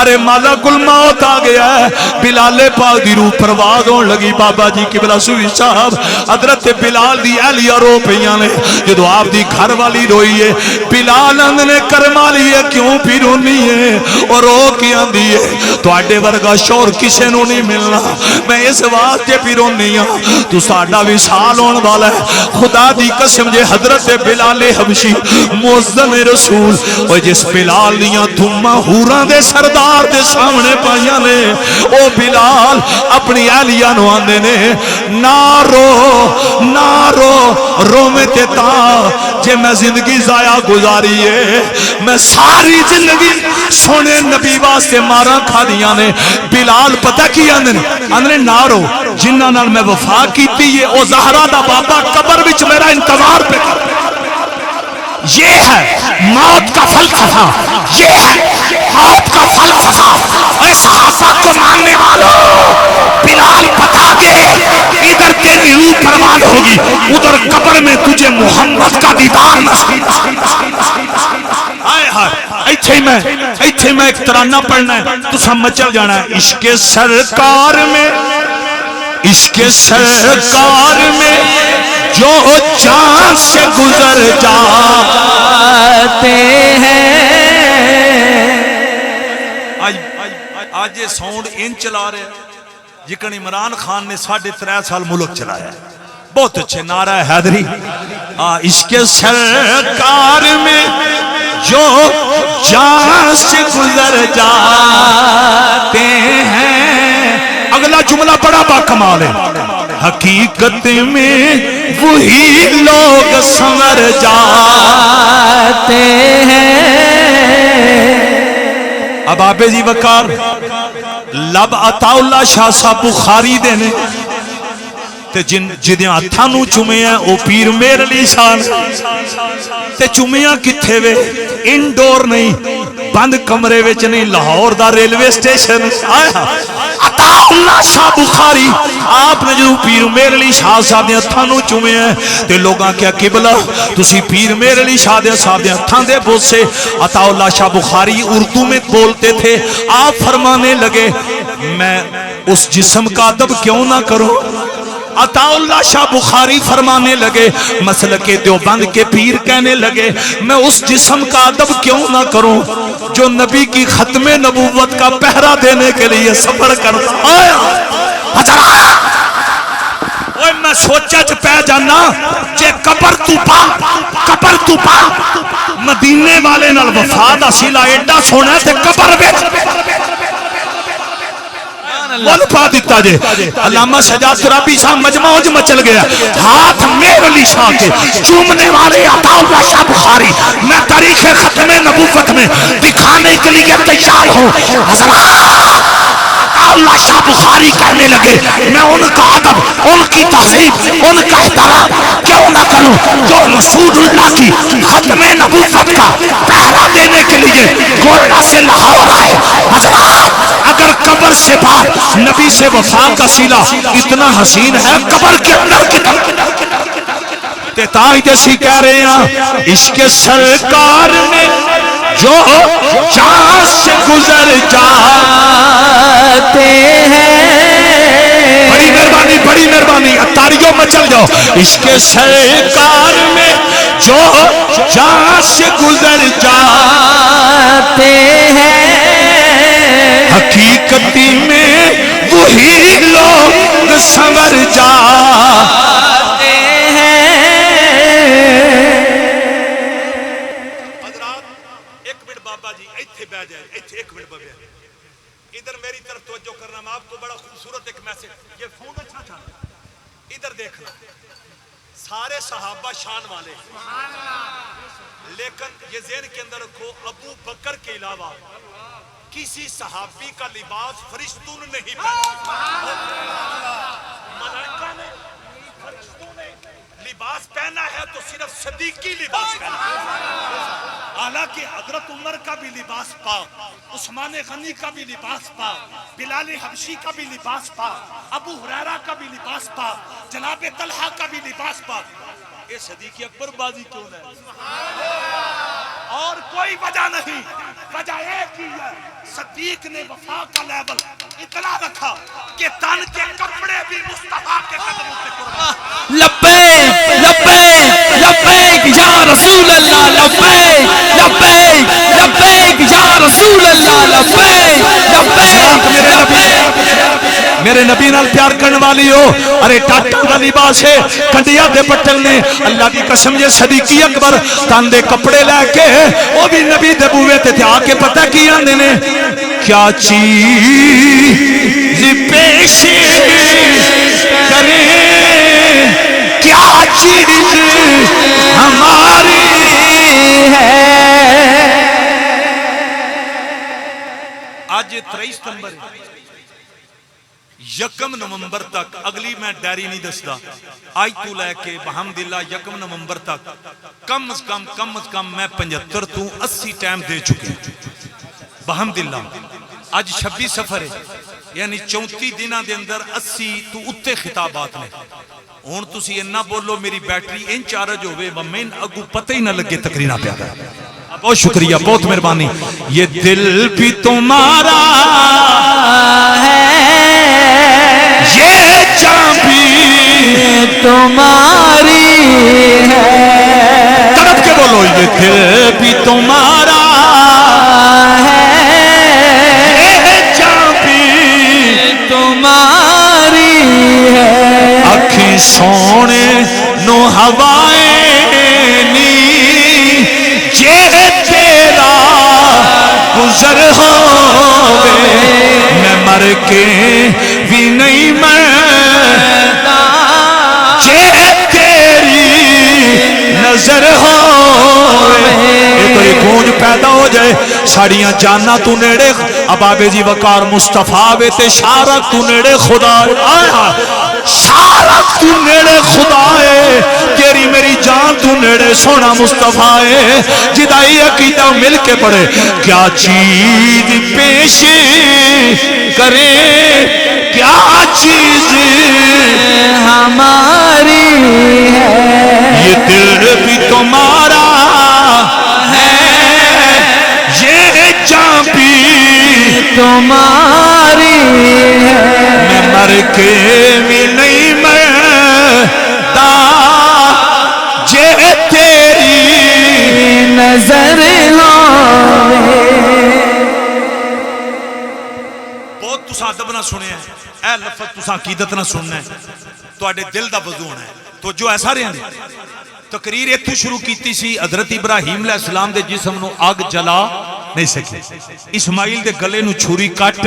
ارے مالک الموت آ گیا ہے بلال پاک دی روح پرواز ہون لگی بابا جی قبلہ سوئی صاحب حضرت بلال دی اہلیہ رو پیاں نے جدو آپ دی گھر والی روئی ہے بلال اند نے کرما لیے کیوں پی رونی ہے اور رو کی آندی ہے تو آڈے ورگا شور کسے نو نہیں ملنا میں اس واسطے پی رونی ہوں تو ساڈا وصال ہون والا ہے خدا دی قسم جے حضرت بلال حبشی معظم رسول اور جس بلال دیاں دھما حوراں دے سردار دے سامنے پائیاں نے او بلال اپنی اہلیہ نو آندے نے نہ رو میں تے تا جے میں زندگی ضائع گزاری ہے میں ساری زندگی سونے نبی واسطے مارا کھا دیاں نے بلال پتہ کی آندے نہ رو جنہ نال میں وفا کیتی ہے او زہرا دا بابا قبر وچ میرا انتظار پہ کر یہ ہے موت کا فلسفہ یہ ہے موت کا فلسفہ اے صحابہ کو ماننے والوں بلال بتا دے ادھر تیری روح پروان ہوگی ادھر قبر میں تجھے محمد کا دیدار نصیب ایتھے میں ایک ترانہ پڑھنا ہے تو سمجھ چل جانا ہے عشق سرکار میں جو جان سے گزر جاتے ہیں آج یہ ساؤنڈ ان چلا رہے ہیں جکن عمران خان نے 3.5 سال ملک چلایا ہے بہت اچھے نعرہ حیدری عشق سرکار میں جو جان سے گزر جاتے ہیں اگلا جملہ بڑا باکمال ہے حقیقت میں وہی لوگ سنور جاتے ہیں اب آبے جی وقار لب عطا اللہ شاہ صاحب بخاری دینے تے جدیاں ہتھانوں چومے ہیں او پیر میر علی شان تے چومیاں کتھے وے انڈور نہیں بند کمرے وچ نہیں لاہور دا ریلوے سٹیشن آیا عطا اللہ شاہ بخاری آپ نے جو پیر میر علی شاہ صاحب دے ہتھانوں چومے ہیں تے لوگاں کیا قبلہ تسی پیر میر علی شاہ دے صاحب دے ہتھاں دے بوسے عطا اللہ شاہ بخاری اردو میں بولتے تھے آپ فرمانے لگے میں اس جسم کا ادب کیوں نہ کروں عطا اللہ شاہ بخاری فرمانے لگے مسلک دیوبند کے پیر کہنے لگے میں اس جسم کا ادب کیوں نہ کروں جو نبی کی ختم نبوت کا پہرا دینے کے لیے سفر کرتا آیا حضر آیا اوہ میں سوچا چ پہ جانا جے قبر تو پا مدینے والے نال وفا دا سلا ایڈا سونا تے قبر وچ مول پا دیتا جے علامہ سجاد ترابی صاحب مجمع وچ مچل گیا ہاتھ مہر علی شاہ کے چومنے والے عطا اللہ شاہ بخاری میں تاریخ ختم نبوت میں دکھانے کے لیے تیار ہوں حضرات اللہ شاہ بخاری کہنے لگے میں ان کا ادب ان کی تہذیب ان کا احترام کیوں نہ کروں جو رسول اللہ کی ختم نبوت کا پہرا دینے کے لیے گولڈا سے لاہور آئے حضرات اگر قبر سے بعد نبی سے وفا کا صلہ اتنا حسین ہے قبر کے اندر کتنا تاج جیسی کہہ رہے ہیں عشق سرکار میں جو جہاں سے گزر جاتے ہیں بڑی مہربانی اتاریوں میں چل جاؤ عشق سرکار میں جو جہاں سے گزر جاتے ہیں حقیقتی میں وہی لوگ سنور جاتے ہیں ادھر میری طرف توجہ کرنا میں آپ کو بڑا خوبصورت ایک میسج یہ فون اچھا تھا ادھر دیکھنا سارے صحابہ شان والے لیکن یہ ذہن کے اندر رکھو ابو بکر کے علاوہ کسی صحابی کا لباس فرشتوں نے نہیں پہنا ملائکہ نے فرشتوں نے لباس پہنا ہے تو صرف صدیقی لباس پہنا حالانکہ حضرت عمر کا بھی لباس پاک عثمان غنی کا بھی لباس پاک بلال حبشی کا بھی لباس پاک ابو ہریرہ کا بھی لباس پاک جناب طلحہ کا بھی لباس پاک یہ صدیق اکبر بازی کیوں ہے اور کوئی وجہ نہیں وجہ ایک ہی ہے صدیق نے وفا کا لیبل اتنا رکھا کہ تن کے کپڑے بھی مصطفیٰ کے قدموں سے قربان لبیک لبیک لبیک یا رسول اللہ لبیک لبیک لبیک یا رسول اللہ لبیک لبیک میرے نبی نال پیار کرنے والی ہو ارے ٹاٹا کا لباس ہے کنڈیا دے پٹل نے اللہ کی قسم یہ صدیقی اکبر تن دے کپڑے لے کے وہ بھی نبی دے بوے تے آ کے پتہ کی آندے نے کیا چیز پیش کریں کیا چیز ہماری ہے آج 23 ستمبر یکم نومبر تک اگلی میں ڈائری نہیں دستا آج تو لے کے بحمداللہ یکم نومبر تک کم از کم میں 75 تو 80 ٹائم دے چکے ہیں بحمداللہ آج 26 سفر ہے یعنی 34 دنہ دے اندر 80 تو اتے خطابات نے ہون تسی انہا بولو میری بیٹری ان چارج ہوئے ومین اگو پتہ ہی نہ لگے تقرینہ پیادا بہت شکریہ بہت مہربانی یہ دل بھی تمہارا ہے یہ جان بھی تمہاری ہے تڑپ کے بولو یہ دل بھی تمہارا ہے یہ جان بھی تمہاری ہے اکھیں سونے نو ہوائیں نی جے تیرا گزر ہوئے میں مر کے بھی نہیں مرتا جے تیری نظر ہوئے یہ تو ایک گونج پیدا ہو جائے ساڑیاں جانا تو نیڑے ابابے جی وقار مصطفیٰ وے تے شارک تو نیڑے خدا آیا شارک تو نیڑے خدا ہے تیری میری جان تو نیڑے سونا مصطفیٰ ہے جدائی عقیدہ مل کے پڑھے کیا چیز پیش کریں کیا چیز ہماری ہے یہ دل بھی تمہارا ہے یہ جان بھی تمہاری ہے میں مر کے بھی نہیں مرتا بہت تسا ادب نہ سنیا ہے، اے لفظ تسا عقیدت نہ سننا ہے، تواڈے دل دا وضو ہونا ہے۔ تو جو ایسا رہے ہیں تقریر اتو شروع کیتی سی، حضرت ابراہیم علیہ السلام دے جسم نو اگ جلا نہیں سکی، اسماعیل دے گلے نو چھری کٹ،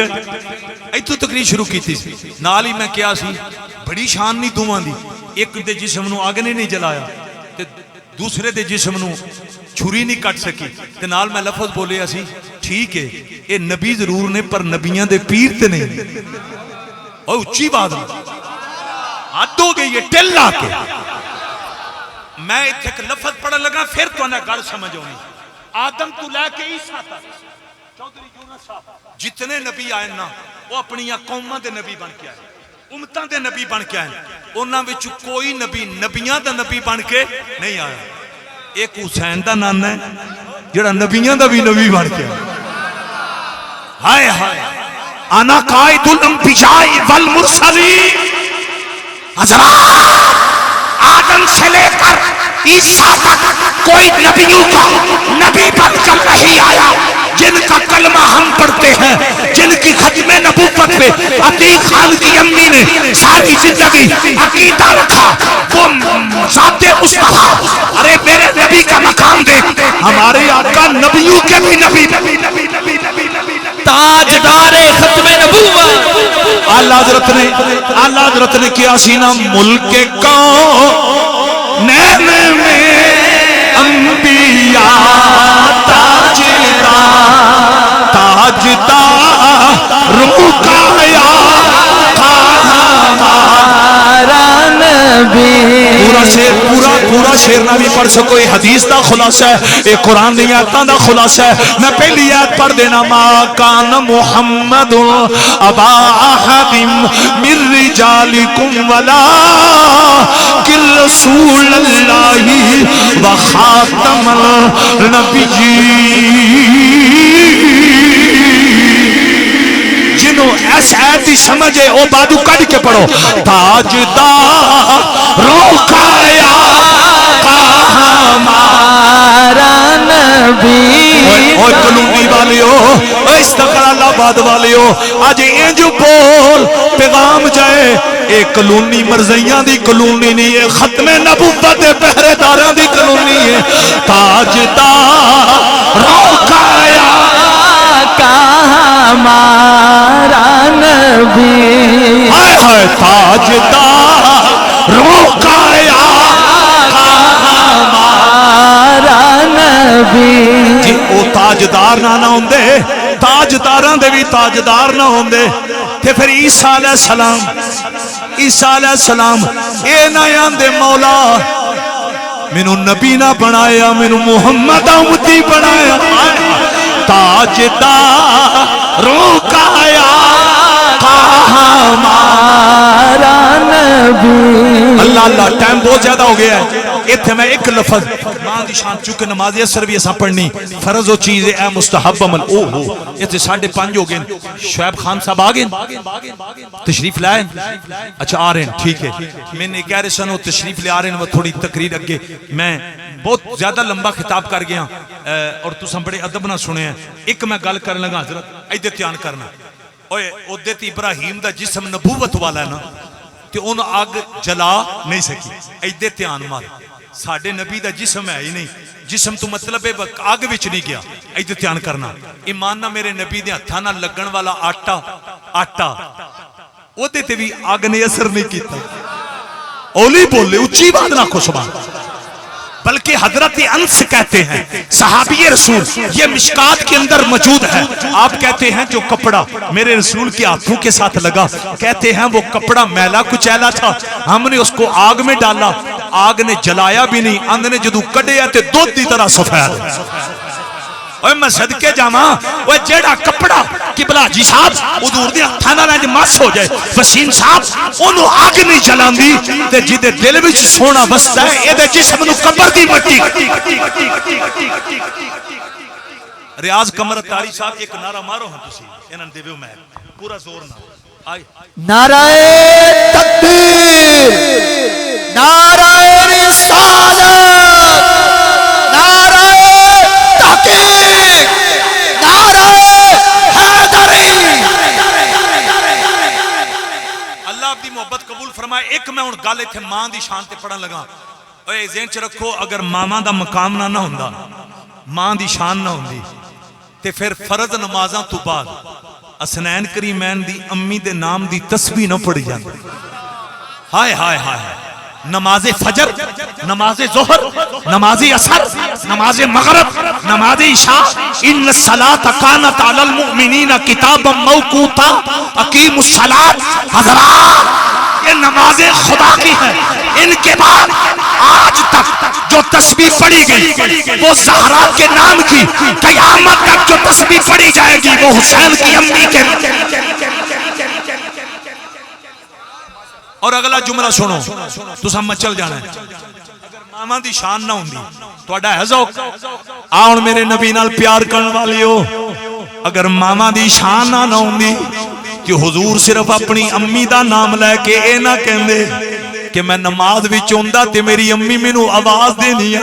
اتو تقریر شروع کیتی سی۔ نال ہی میں کیا سی بڑی شان نہیں دوواں دی، ایک دے جسم نو اگ نے نہیں جلایا تے دوسرے دے جسم نو چھری نہیں کٹ سکی، تے نال میں لفظ بولیا سی ٹھیک ہے اے نبی ضرور نے پر نبیاں دے پیر تے نہیں۔ او اچھی بات حد ہو گئی ہے ٹل آ کے۔ میں اتنے ایک لفظ پڑھن لگا پھر تو انہیں گل سمجھ آنی۔ آدم تو لے کے عیسیٰ تک چودھری یونس صاحب جتنے نبی آئے نا وہ اپنی قوماں دے نبی بن کے آئے، امتاں دے نبی بن کے آئے، انہاں وچ کوئی نبی نبیاں دا نبی بن کے نہیں آیا۔ ایک حسین دا نانا ہے جڑا نبیاں دا بھی نبی بن کے آیا۔ ہائے ہائے انا قائد الانبیاء والمرسلین۔ حضرات آدم سے لے کر عیسیٰ تک کوئی نبیوں کا نبی بن کر نہیں آیا۔ جن کا کلمہ ہم پڑھتے ہیں، جن کی ختم نبوت پہ عتیق خان کی امی نے ساری زندگی عقیدہ رکھا، وہ ذات مصطفیٰ، ارے میرے نبی کا مقام دیکھ، ہمارے آقا نبیوں کے بھی نبی، تاجدار ختم نبوت۔ اعلیٰ حضرت نے کیا سینہ ملک کونین میں انبیاء تاجدار رکایا ہمارا نبی۔ پورا شیر نہ بھی پڑھ سکو، یہ حدیث دا خلاصہ ہے، یہ قرآن دی آیاتاں دا خلاصہ ہے۔ میں پہلی آیت پڑھ دینا، ما کان محمد ابا احد من رجالکم ولکن رسول اللہ وخاتم النبیین۔ جنہوں ایس آیت ہی سمجھے او بادو کڑ کے پڑھو، تاجدار روکایا ہمارا نبی۔ اوہ کلونی والیو، استقلال آباد والیو، آج یہ جو بول پیغام جائے، ایک کلونی مرزیاں دی کلونی نہیں ہے، ختم نبوت پہرے داراں دی کلونی ہے۔ تاجدار روکایا ہمارا نبی، ہائے ہائے تاجدار روکایا ہمارا نبی۔ جی او تاجدار نہ ہوندے، تاجداراں دے بھی تاجدار نہ ہوندے تے پھر عیسیٰ علیہ السلام اے نہ آندے مولا مینوں نبی نہ بنایا، مینوں محمد امتی بنایا۔ تاجدار روکایا ہمارا نبی۔ اللہ اللہ ٹائم بہت زیادہ ہو گیا ہے، اتنے میں ایک لفظ ماں دی شان چونکہ نماز اثر بھی ایسا پڑھنی فرض و چیز ہے، اے مستحب عمل۔ او ہو اتنے 5:30 ہو گئے، شعیب خان صاحب آگئے تشریف لائیں؟ اچھا آ رہے ہیں، ٹھیک ہے۔ میں نے کہہ رہے سن وہ تشریف لے آ رہے ہیں، وہ تھوڑی تقریر اگے میں بہت زیادہ لمبا خطاب کر گیا اور تساں بڑے ادب نہ سنے ہیں۔ ایک میں گل کرن لگا حضرت ایدے دھیان کرنا، اوے اودے تے ابراہیم دا جسم نبوت والا ہے نا تے اون اگ جلا نہیں سکی، ایدے دھیان مار ساڈے نبی دا جسم ہے ہی نہیں، جسم تو مطلب ہے اگ وچ نہیں گیا، ایدے دھیان کرنا۔ ایمان نہ میرے نبی دے ہتھاں نال لگن والا آٹا اودے تے بھی اگ نے اثر نہیں کیتا۔ اولی بولے اچھی بات نہ کو سبحان، بلکہ حضرت انس کہتے ہیں صحابی رسول، یہ مشکات کے اندر موجود ہے، آپ کہتے ہیں جو کپڑا میرے رسول کے ہاتھوں کے ساتھ لگا، کہتے ہیں وہ کپڑا میلا کچیلا تھا، ہم نے اس کو آگ میں ڈالا، آگ نے جلایا بھی نہیں، اندر نے جدو کڑے آتے دودھ دی طرح سفید۔ اوہ میں صدقے جاما، وہ جیڑا کپڑا قبلہ جی صاحب حضور دے ہتھاں نال مس ہو جائے، وسیم صاحب اونوں آگ نہیں جلاندی تے جدے دل وچ سونا وسدا ہے اے دے جسم نوں قبر دی مٹی۔ ریاض قمر اتاری صاحب ایک نعرہ مارو ہاں تسی انہاں دیو میں پورا زور نہ آئے۔ نعرہ تکبیر، نعرہ رسالت، نعرہ تحقیق، نعرہ حیدری، محبت قبول فرمائے. ایک میں ہوں گل اتنے ماں دی شان تے پڑھن لگا. اے ذہن چ رکھو اگر ماما دا مقام نہ ہوندا ماں دی شان نہ ہوندی تے پھر فرض نمازاں تو بعد حسنین کریمین دی امی دے نام دی تسبیح نہ پڑھی جاندی. ہائے ہائے ہائے. نماز فجر، نماز ظہر، نماز عصر، نماز مغرب، نماز عشاء، ان الصلاۃ کانت علی المؤمنین کتابا موقوتا، اقیموا الصلاۃ. حضرات یہ نماز خدا کی ہے. ان کے بعد آج تک جو تسبیح پڑھی گئی وہ زہرا کے نام کی، قیامت تک جو تسبیح پڑھی جائے گی وہ حسین کی امی کے. اور اگلا جملہ سنو تو سب مچل جانا ہے. اگر ماما دی شان نہ ہوندی تہاڈا ہے ذوق آن میرے نبی نال پیار کرن والیو. اگر ماما دی شان نہ ہوندی کہ حضور صرف اپنی امی دا نام لے کے اے نہ کہندے کہ میں نماز وچ ہوندا تے میری امی مینوں آواز دینی ہے.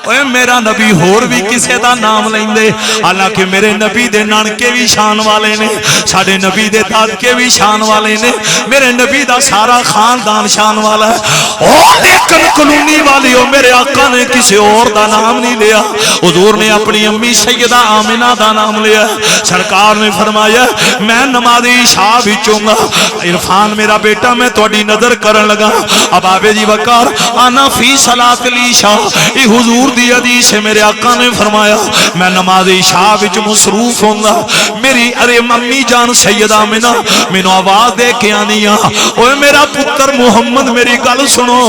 اوے میرا نبی ہور بھی کسے دا نام لیندے. حالانکہ میرے نبی دے نانکے بھی شان والے نے، ساڈے نبی دے دادکے بھی شان والے نے، میرے نبی دا سارا خاندان شان والا ہے. او لیکن کلونی والیو میرے آقا نے کسے اور دا نام نہیں لیا. حضور نے اپنی امی سیدہ آمنہ دا نام لیا. سرکار نے فرمایا میں نماز عشاء وچ ہوں گا. عرفان میرا بیٹا میں تہاڈی نظر کرن لگا. اب آبے جی وقار انا فی صلاۃ العشاء. یہ حضور دی حدیث سے میرے آقا نے فرمایا میں نماز عشاء وچ مصروف ہوں گا. میری ارے ممی جان سیدہ آمنہ مینوں آواز دے کے آنی آ اوے میرا پتر محمد میری گل سنو.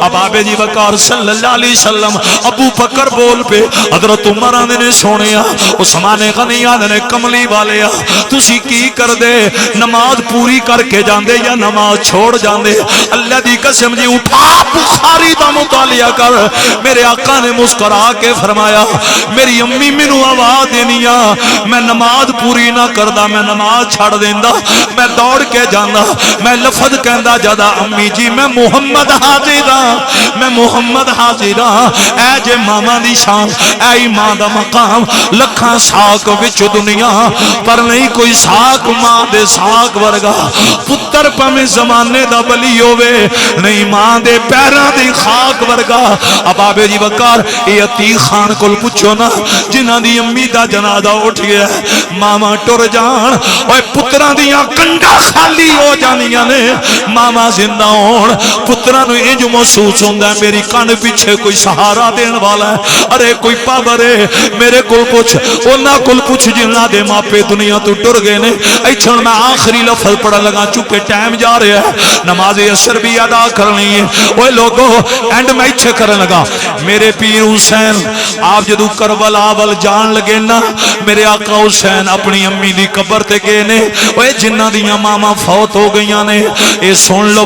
اب آبے جی وقار صلی اللہ علیہ وسلم ابو بکر بول پہ حضرت عمر آنے نے سونے عثمان غنی آنے نے کملی والے تسی کی کر دے نماز پوری کر کے جاندے یا نماز چھوڑ جاندے. اللہ دی قسم جی اٹھا بخاری دا مطالعہ کر. میرے آقا نے مسکرا کے فرمایا میری امی مینوں آواز دینی آ میں نماز پوری نہ کردا میں نماز چھڑ دیندا میں دوڑ کے جانا میں لفظ کہندا جدا امی جی میں محمد حاضر ہاں میں محمد حاضر ہاں. اے جے ماما دی شان اے ماں دا مقام لکھاں ساک وچ دنیا پر نہیں کوئی ساک ماں دے ساک ورگا. پتر پاویں زمانے دا بلی ہووے نہیں ماں دے پیراں دی خاک ورگا. اب آبے جی وقار اے عتیق خان کول پوچھو نا جنہاں دی امی دا جنازہ اٹھ گیا ماما ٹر جان اوے پتراں دیاں کنڈاں خالی ہو جانیاں نے ماما زندہ ہون پتراں نوں انج محسوس ہوندا ہے میری کن پیچھے کوئی سہارا دین والا ہے. ارے کوئی پاور ہے میرے کول پوچھ انہاں کول پوچھ جنہاں دے ماپے دنیا تو ٹر گئے نے. ایتھن میں آخری لفظ پڑھن لگا چونکہ ٹائم جا رہا ہے نماز عصر بھی ادا کرنی ہے. اوے لوگو اینڈ میں ایتھے کرن لگا میرے پیر حسین آپ جدوں کربلا ول جان لگے نا میرے آقا حسین اپنی امی دی قبر تے گئے نے. اوے جنہاں دیاں ماما فوت ہو گئیاں نے اے سن لو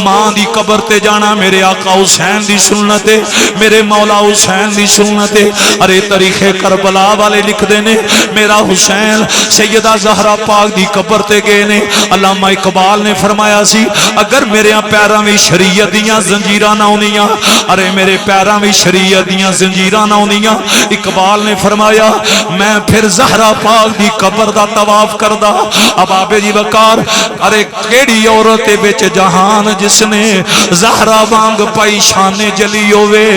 ماں دی قبر تے جانا میرے آقا حسین دی سنت ہے میرے مولا حسین دی سنت ہے. ارے تاریخ کربلا والے لکھ دے نے میرا حسین سیدہ زہرا پاک دی قبر تے گئے نے. علامہ اقبال نے فرمایا سی اگر میرے پیراں وچ شریعت دیاں زنجیراں نہ ہوندیاں ارے میرے پیراں وچ شریعت دیاں زنجیراں نہ ہوندیاں اقبال نے فرمایا میں پھر زہرا پاک دی قبر دا طواف کردا. اب آبے جی وقار ارے کیڑی عورت وچ جہان جس نے زہرا وانگ پائی شان جلی ہوے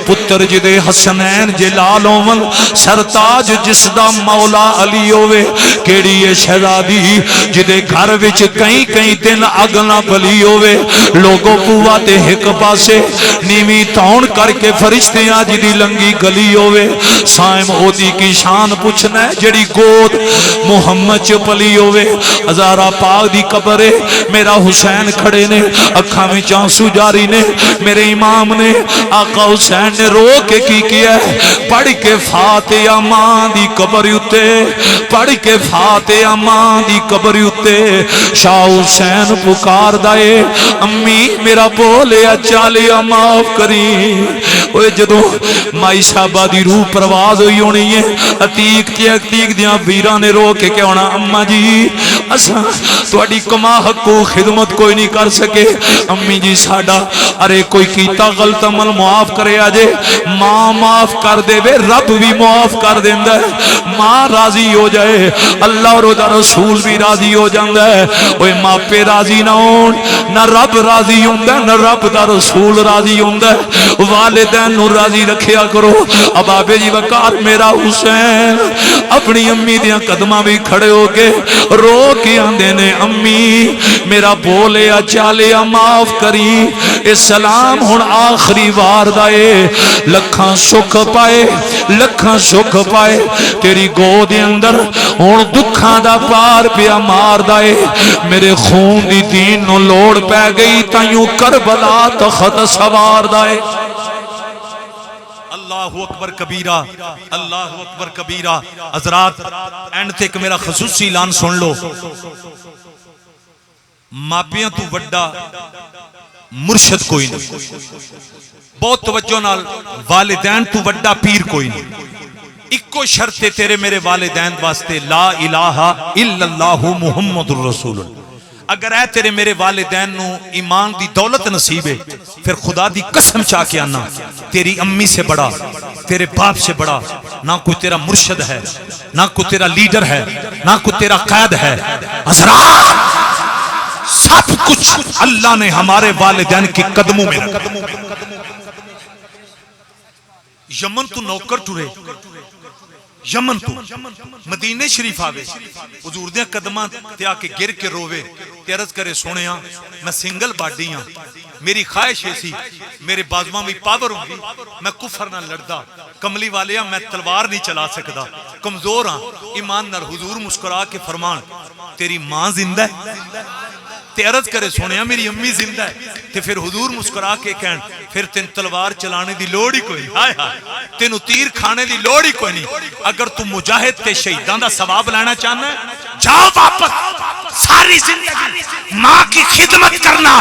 پتر جدے حسنین جلال ہون سرتاج جس دا مولا علی ہوے. کیڑی اے شہزادی جدے گھر وچ کئی کئی دن اگ نہ بلی ہوے لوگوں بوا تے ایک پاسے نیویں تون کر کے فرشتیاں جدی لنگی گلی ہوے. سائم اودی کی شان پوچھنا ہے جڑی گود محمد چ پلی ہوے. ہزارہ پاک دی قبر ہے میرا حسین کھڑے نے اکھاں وچ آنسو جاری نے. میرے امام نے آقا حسین نے رو کے کی کیا ہے پڑھ کے فاتحہ ماں دی قبر اتے پڑھ کے فاتحہ ماں دی قبر اتے شاہ حسین پکار دائے امی میرا بولیا چالیا معاف کری. اوے جدو مائی صاحبہ دی روح پرواز ہوئی ہونی ہے عتیق دیاں ویراں نے رو کے کہونا اما جی اساں تہاڈی کما حقو خدمت کوئی نہیں کر سکے امی جی ساڈا ارے کوئی کیتا غلط عمل معاف کرے آجے ماں معاف کر دے وے رب بھی معاف کر دیندا ہے ماں راضی ہو جائے اللہ اور دا رسول بھی راضی ہو جاندا ہے اوے ماپے راضی نہ ہون نہ رب راضی ہوندا نہ رب دا رسول راضی ہوندا والدین نو راضی رکھیا کرو ابابے جی وقار میرا حسین اپنی امی دیاں قدماں بھی کھڑے ہو کے رو کے آندے نے امی میرا بولیا چالیا معاف کری اے سلام ہن آخری وار دائے لکھاں سکھ پائے لکھاں سکھ پائے تیری گود اندر ہن دکھاں دا پار پیا مار دائے میرے خون دی دین نو لوڑ پہ گئی تائیوں کربلا تخت سوار دائے اللہ اکبر کبیرہ اللہ اکبر کبیرہ حضرات اینڈ تک میرا خصوصی اعلان سن لو ماپیاں تو وڈا مرشد کوئی نہیں بہت توجہ نال والدین تو وڈا پیر کوئی نہیں اکو شرط تیرے میرے والدین واسطے لا الہ الا اللہ محمد الرسول اگر اے تیرے میرے والدین نو ایمان دی دولت نصیب ہے پھر خدا دی قسم چاہ کے آنا تیری امی سے بڑا تیرے باپ سے بڑا نہ کوئی تیرا مرشد ہے نہ کوئی تیرا لیڈر ہے نہ کوئی تیرا قائد ہے حضرات سب کچھ اللہ نے ہمارے والدین کے قدموں میں رکھا یمن تو نوکر ٹرے یمن تو مدینہ شریف آوے حضور دے قدماں تے آ کے گر کے روے تے عرض کرے سونیا میں سنگل باڈی ہاں میری خواہش ایسی میرے بازواں بھی پاور ہوں گی میں کفر نہ لڑدا کملی والیا میں تلوار نہیں چلا سکدا کمزور ہاں ایمان نال حضور مسکرا کے فرمان تیری ماں زندہ ہے تے عرض کرے سونیا میری امی زندہ ہے تے پھر حضور مسکرا کے کہن پھر تین تلوار چلانے دی لوڑ ہی کوئی نہیں تینو تیر کھانے دی لوڑ ہی کوئی نہیں اگر تو مجاہد تے شہیدان دا ثواب لینا چاہنا ہے جاؤ واپس ساری زندگی ماں کی خدمت کرنا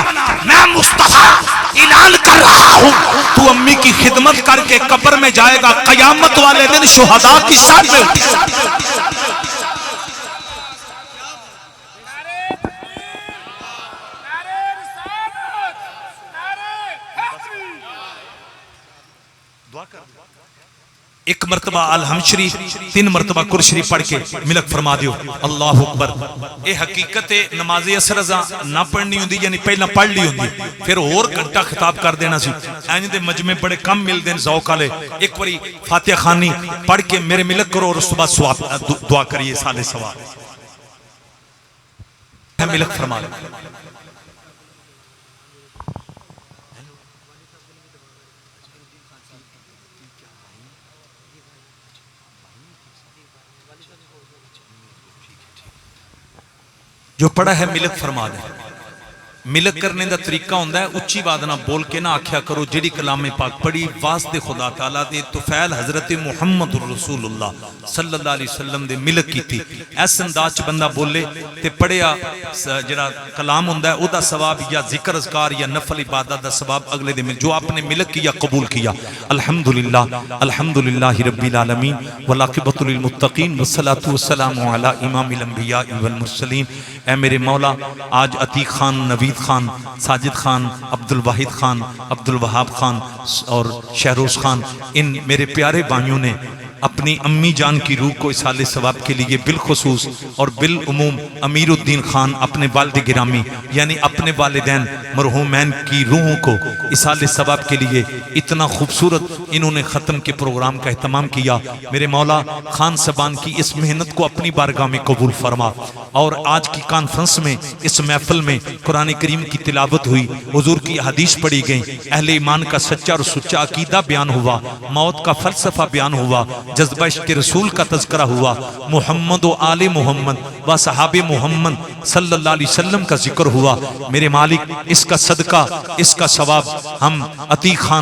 میں مصطفیٰ اعلان کر رہا ہوں تو امی کی خدمت کر کے قبر میں جائے گا قیامت والے دن شہداء کی ساتھ میں ایک مرتبہ الحمد شریف 3 مرتبہ قرآن شریف پڑھ کے ملک فرما دیو اللہ اکبر اے حقیقت نماز اثر ازاں نہ پڑھنی ہوندی یعنی پہلا پڑھ لی ہوندی پھر اور گھنٹہ خطاب کر دینا سی اینج دے مجمع بڑے کم مل دین ذوق والے ایک باری فاتحہ خوانی پڑھ کے میرے ملک کرو اور اس کے بعد ثواب دعا کریے سال ثواب ملک فرما لے جو پڑھا ہے ملک فرما دے ملک کرنے دا طریقہ ہوندہ ہے اچھی بات نہ بول کے نہ آکھیا کرو جڑی کلام پاک پڑھی واسطے خدا تعالیٰ دے توفیل حضرت محمد الرسول اللہ صلی اللہ علیہ وسلم دے ملک کی تھی ایس انداز چ بندہ بولے تے پڑھیا جڑا کلام ہوندہ ہے او دا ثواب یا ذکر اذکار یا نفل عبادت دا ثواب اگلے دے میں جو آپ نے ملک کیا قبول کیا الحمدللہ الحمدللہ رب العالمین والعاقبۃ للمتقین والصلاۃ والسلام علی امام الانبیاء والمرسلین اے میرے مولا آج عتیق خان نوید خان ساجد خان عبد الواحد خان عبد الوہاب خان اور شہروز خان ان میرے پیارے بھائیوں نے اپنی امی جان کی روح کو اصال ثواب کے لیے بالخصوص اور بالعموم امیر الدین خان اپنے والد گرامی یعنی اپنے والدین مرحومین کی روحوں کو اصال ثواب کے لیے اتنا خوبصورت انہوں نے ختم کے پروگرام کا اہتمام کیا میرے مولا خان صاحبان کی اس محنت کو اپنی بارگاہ میں قبول فرما اور آج کی کانفرنس میں اس محفل میں قرآن کریم کی تلاوت ہوئی حضور کی حدیث پڑھی گئی اہل ایمان کا سچا اور سچا عقیدہ بیان ہوا موت کا فلسفہ بیان ہوا جذبہ عشق رسول کا تذکرہ ہوا محمد و آل محمد و صحاب محمد صلی اللہ علیہ وسلم کا ذکر ہوا میرے مالک اس کا صدقہ اس کا ثواب ہم عتیق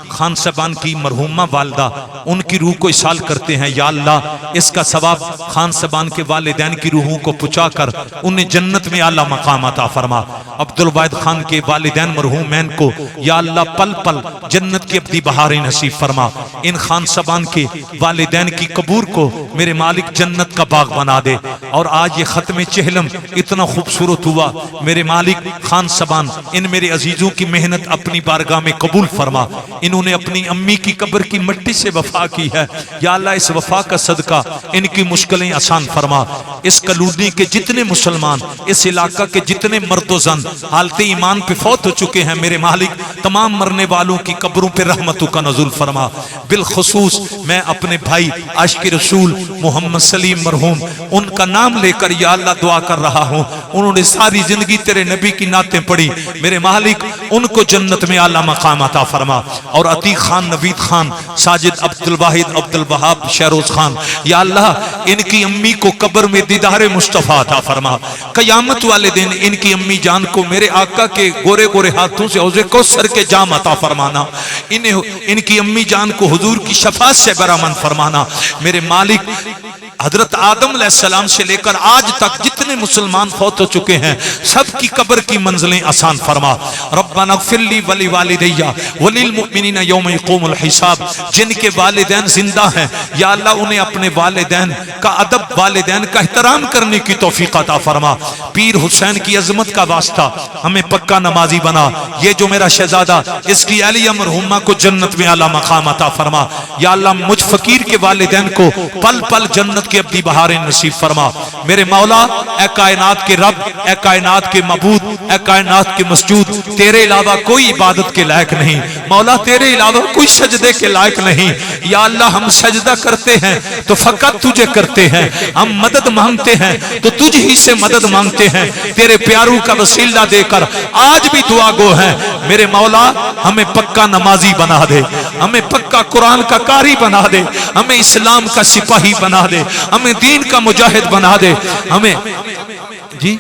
خان صاحبان کی مرحومہ والدہ ان کی روح کو اصال کرتے ہیں، یا اللہ اس کا ثواب خان سبان کے والدین کی روحوں کو پہنچا کر انہیں جنت میں اعلیٰ مقام عطا فرما۔ عبدالواحد خان کے والدین مرحومین کو یا اللہ پل پل جنت کی ابدی بہاریں نصیب فرما۔ ان خان سبان کے والدین کی قبور کو میرے مالک جنت کا باغ بنا دے۔ اور آج یہ ختم چہلم اتنا خوبصورت ہوا، میرے مالک خان سبان ان میرے عزیزوں کی محنت اپنی بارگاہ میں قبول فرما۔ انہوں نے اپنی امی کی قبر کی مٹی سے وفا کی ہے، یا اللہ اس وفا کا صدقہ ان کی مشکلیں آسان فرما۔ اس کلودی کے جتنے مسلمان، اس علاقہ کے جتنے مرد و زن حالت ایمان پہ فوت ہو چکے ہیں، میرے مالک تمام مرنے والوں کی قبروں پہ رحمتوں کا نزول فرما۔ بالخصوص میں اپنے بھائی عاشق رسول محمد سلیم مرحوم ان کا نام لے کر یا اللہ دعا کر رہا ہوں۔ انہوں نے ساری زندگی تیرے نبی کی نعتیں پڑھی، میرے مالک ان کو جنت میں اعلیٰ مقام عطا فرما۔ اور عتیق خان، نوید خان، ساجد، عبدالواحد، عبدالوہاب، شہروز خان، یا اللہ ان کی امی کو قبر میں دیدار مصطفیٰ عطا فرما۔ قیامت والے دن ان کی امی جان کو میرے آقا کے گورے گورے ہاتھوں سے حوض کوثر کے جام عطا فرمانا۔ ان کی امی جان کو حضور کی شفاعت سے برامن فرمانا۔ میرے مالک حضرت آدم علیہ السلام سے لے کر آج تک جتنے مسلمان فوت ہو چکے ہیں سب کی قبر کی منزلیں آسان فرما۔ ربنا اغفر لی ولی والدی وللمؤمنین یوم یقوم الحساب، جن کے والدین زندہ ہیں یا اللہ انہیں اپنے والدین کا ادب، والدین کا احترام کرنے کی توفیق عطا فرما۔ پیر حسین کی عظمت کا واسطہ ہمیں پکا نمازی بنا۔ یہ جو میرا شہزادہ اس کی اہلیہ مرحومہ کو جنت میں اعلیٰ مقام عطا فرما۔ یا اللہ مجھ فقیر کے والدین کو پل پل جنت کی ابدی بہاریں نصیب فرما۔ میرے مولا اے کائنات کے رب، اے کائنات کے معبود، اے کائنات کے مسجود، تیرے علاوہ کوئی عبادت کے لائق نہیں مولا، تیرے علاوہ کوئی سجدے کے لائق نہیں۔ یا اللہ ہم سجدہ کرتے ہیں تو فقط تجھے کرتے ہیں، ہم مدد مانگتے ہیں تو تجھ ہی سے مدد مانگتے ہیں، تیرے پیاروں کا وسیلہ دے کر آج بھی دعا گو ہیں۔ میرے مولا ہمیں پکا نمازی بنا دے، ہمیں پکا قرآن کا قاری بنا دے، ہمیں اسلام کا سپاہی بنا دے، ہمیں دین کا مجاہد بنا دے، ہمیں جی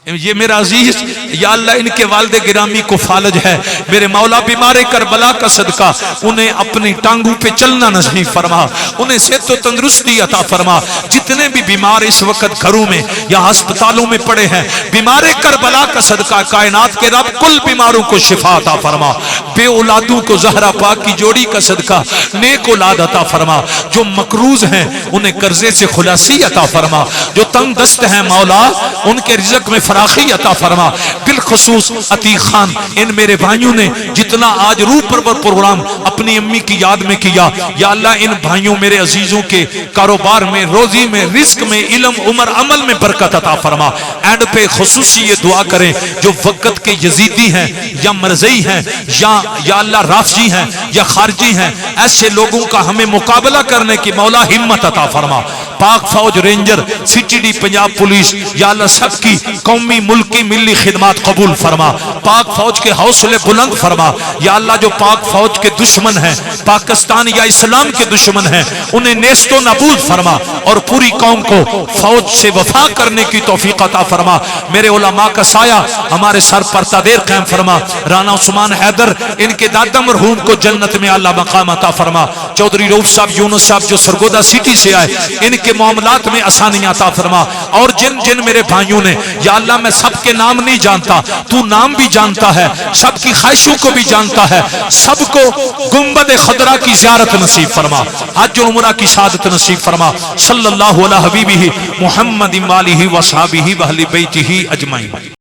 یہ میرا عزیز یا اللہ ان کے والد گرامی کو فالج ہے، میرے مولا بیمار کربلا کا صدقہ انہیں اپنی ٹانگوں پہ چلنا نصیب فرما، انہیں صحت و تندرستی عطا فرما۔ جتنے بھی بیمار اس وقت گھروں میں یا ہسپتالوں میں پڑے ہیں، بیمار کربلا کا صدقہ کائنات کے رب کل بیماروں کو شفا عطا فرما۔ بے اولادوں کو زہرا پاک کی جوڑی کا صدقہ نیک اولاد عطا فرما۔ جو مقروض ہیں انہیں قرضے سے خلاصی عطا فرما، جو تنگ دست ہیں مولا ان کے رزق میں فراخی عطا فرما۔ بالخصوص عتیق خان ان میرے بھائیوں نے جتنا آج روح پرور پروگرام اپنی امی کی یاد میں کیا، یا اللہ ان بھائیوں میرے عزیزوں کے کاروبار میں، روزی میں، رزق میں، علم، عمر، عمل میں برکت عطا فرما۔ اینڈ پہ خصوصی یہ دعا کریں جو وقت کے یزیدی ہیں یا مرزئی ہیں یا اللہ رافضی ہیں یا خارجی ہیں، ایسے لوگوں کا ہمیں مقابلہ کرنے کی مولا ہمت عطا فرما۔ پاک فوج، ranger, C T D, Punjab police, یا اللہ سب کی قومی، ملکی، ملی خدمات قبول فرما۔ پاک فوج کے حوصلے بلند فرما۔ یا اللہ جو پاک فوج کے دشمن ہیں، پاکستان یا اسلام کے دشمن ہیں، انہیں نیست و نابود فرما اور پوری قوم کو فوج سے وفا کرنے کی توفیق عطا فرما۔ میرے علماء کا سایہ ہمارے سر پر تدیر قائم فرما۔ رانا عثمان حیدر ان کے دادا مرحوم کو جنت میں اعلیٰ مقام عطا فرما۔ چودھری روف صاحب، یونس صاحب جو سرگودا سٹی سے آئے، ان کے معاملات میں آسانیاں عطا فرما۔ اور جن میرے بھائیوں نے یا اللہ میں سب کے نام نہیں جانتا، تو نام بھی جانتا ہے، سب کی خواہشوں کو بھی جانتا ہے، سب کو گنبد خضرا کی زیارت نصیب فرما، حج و عمرہ کی سعادت نصیب فرما۔ صلی اللہ علیہ حبیبہ محمد وآلہ وصحبہ واہل بیتہ اجمعین۔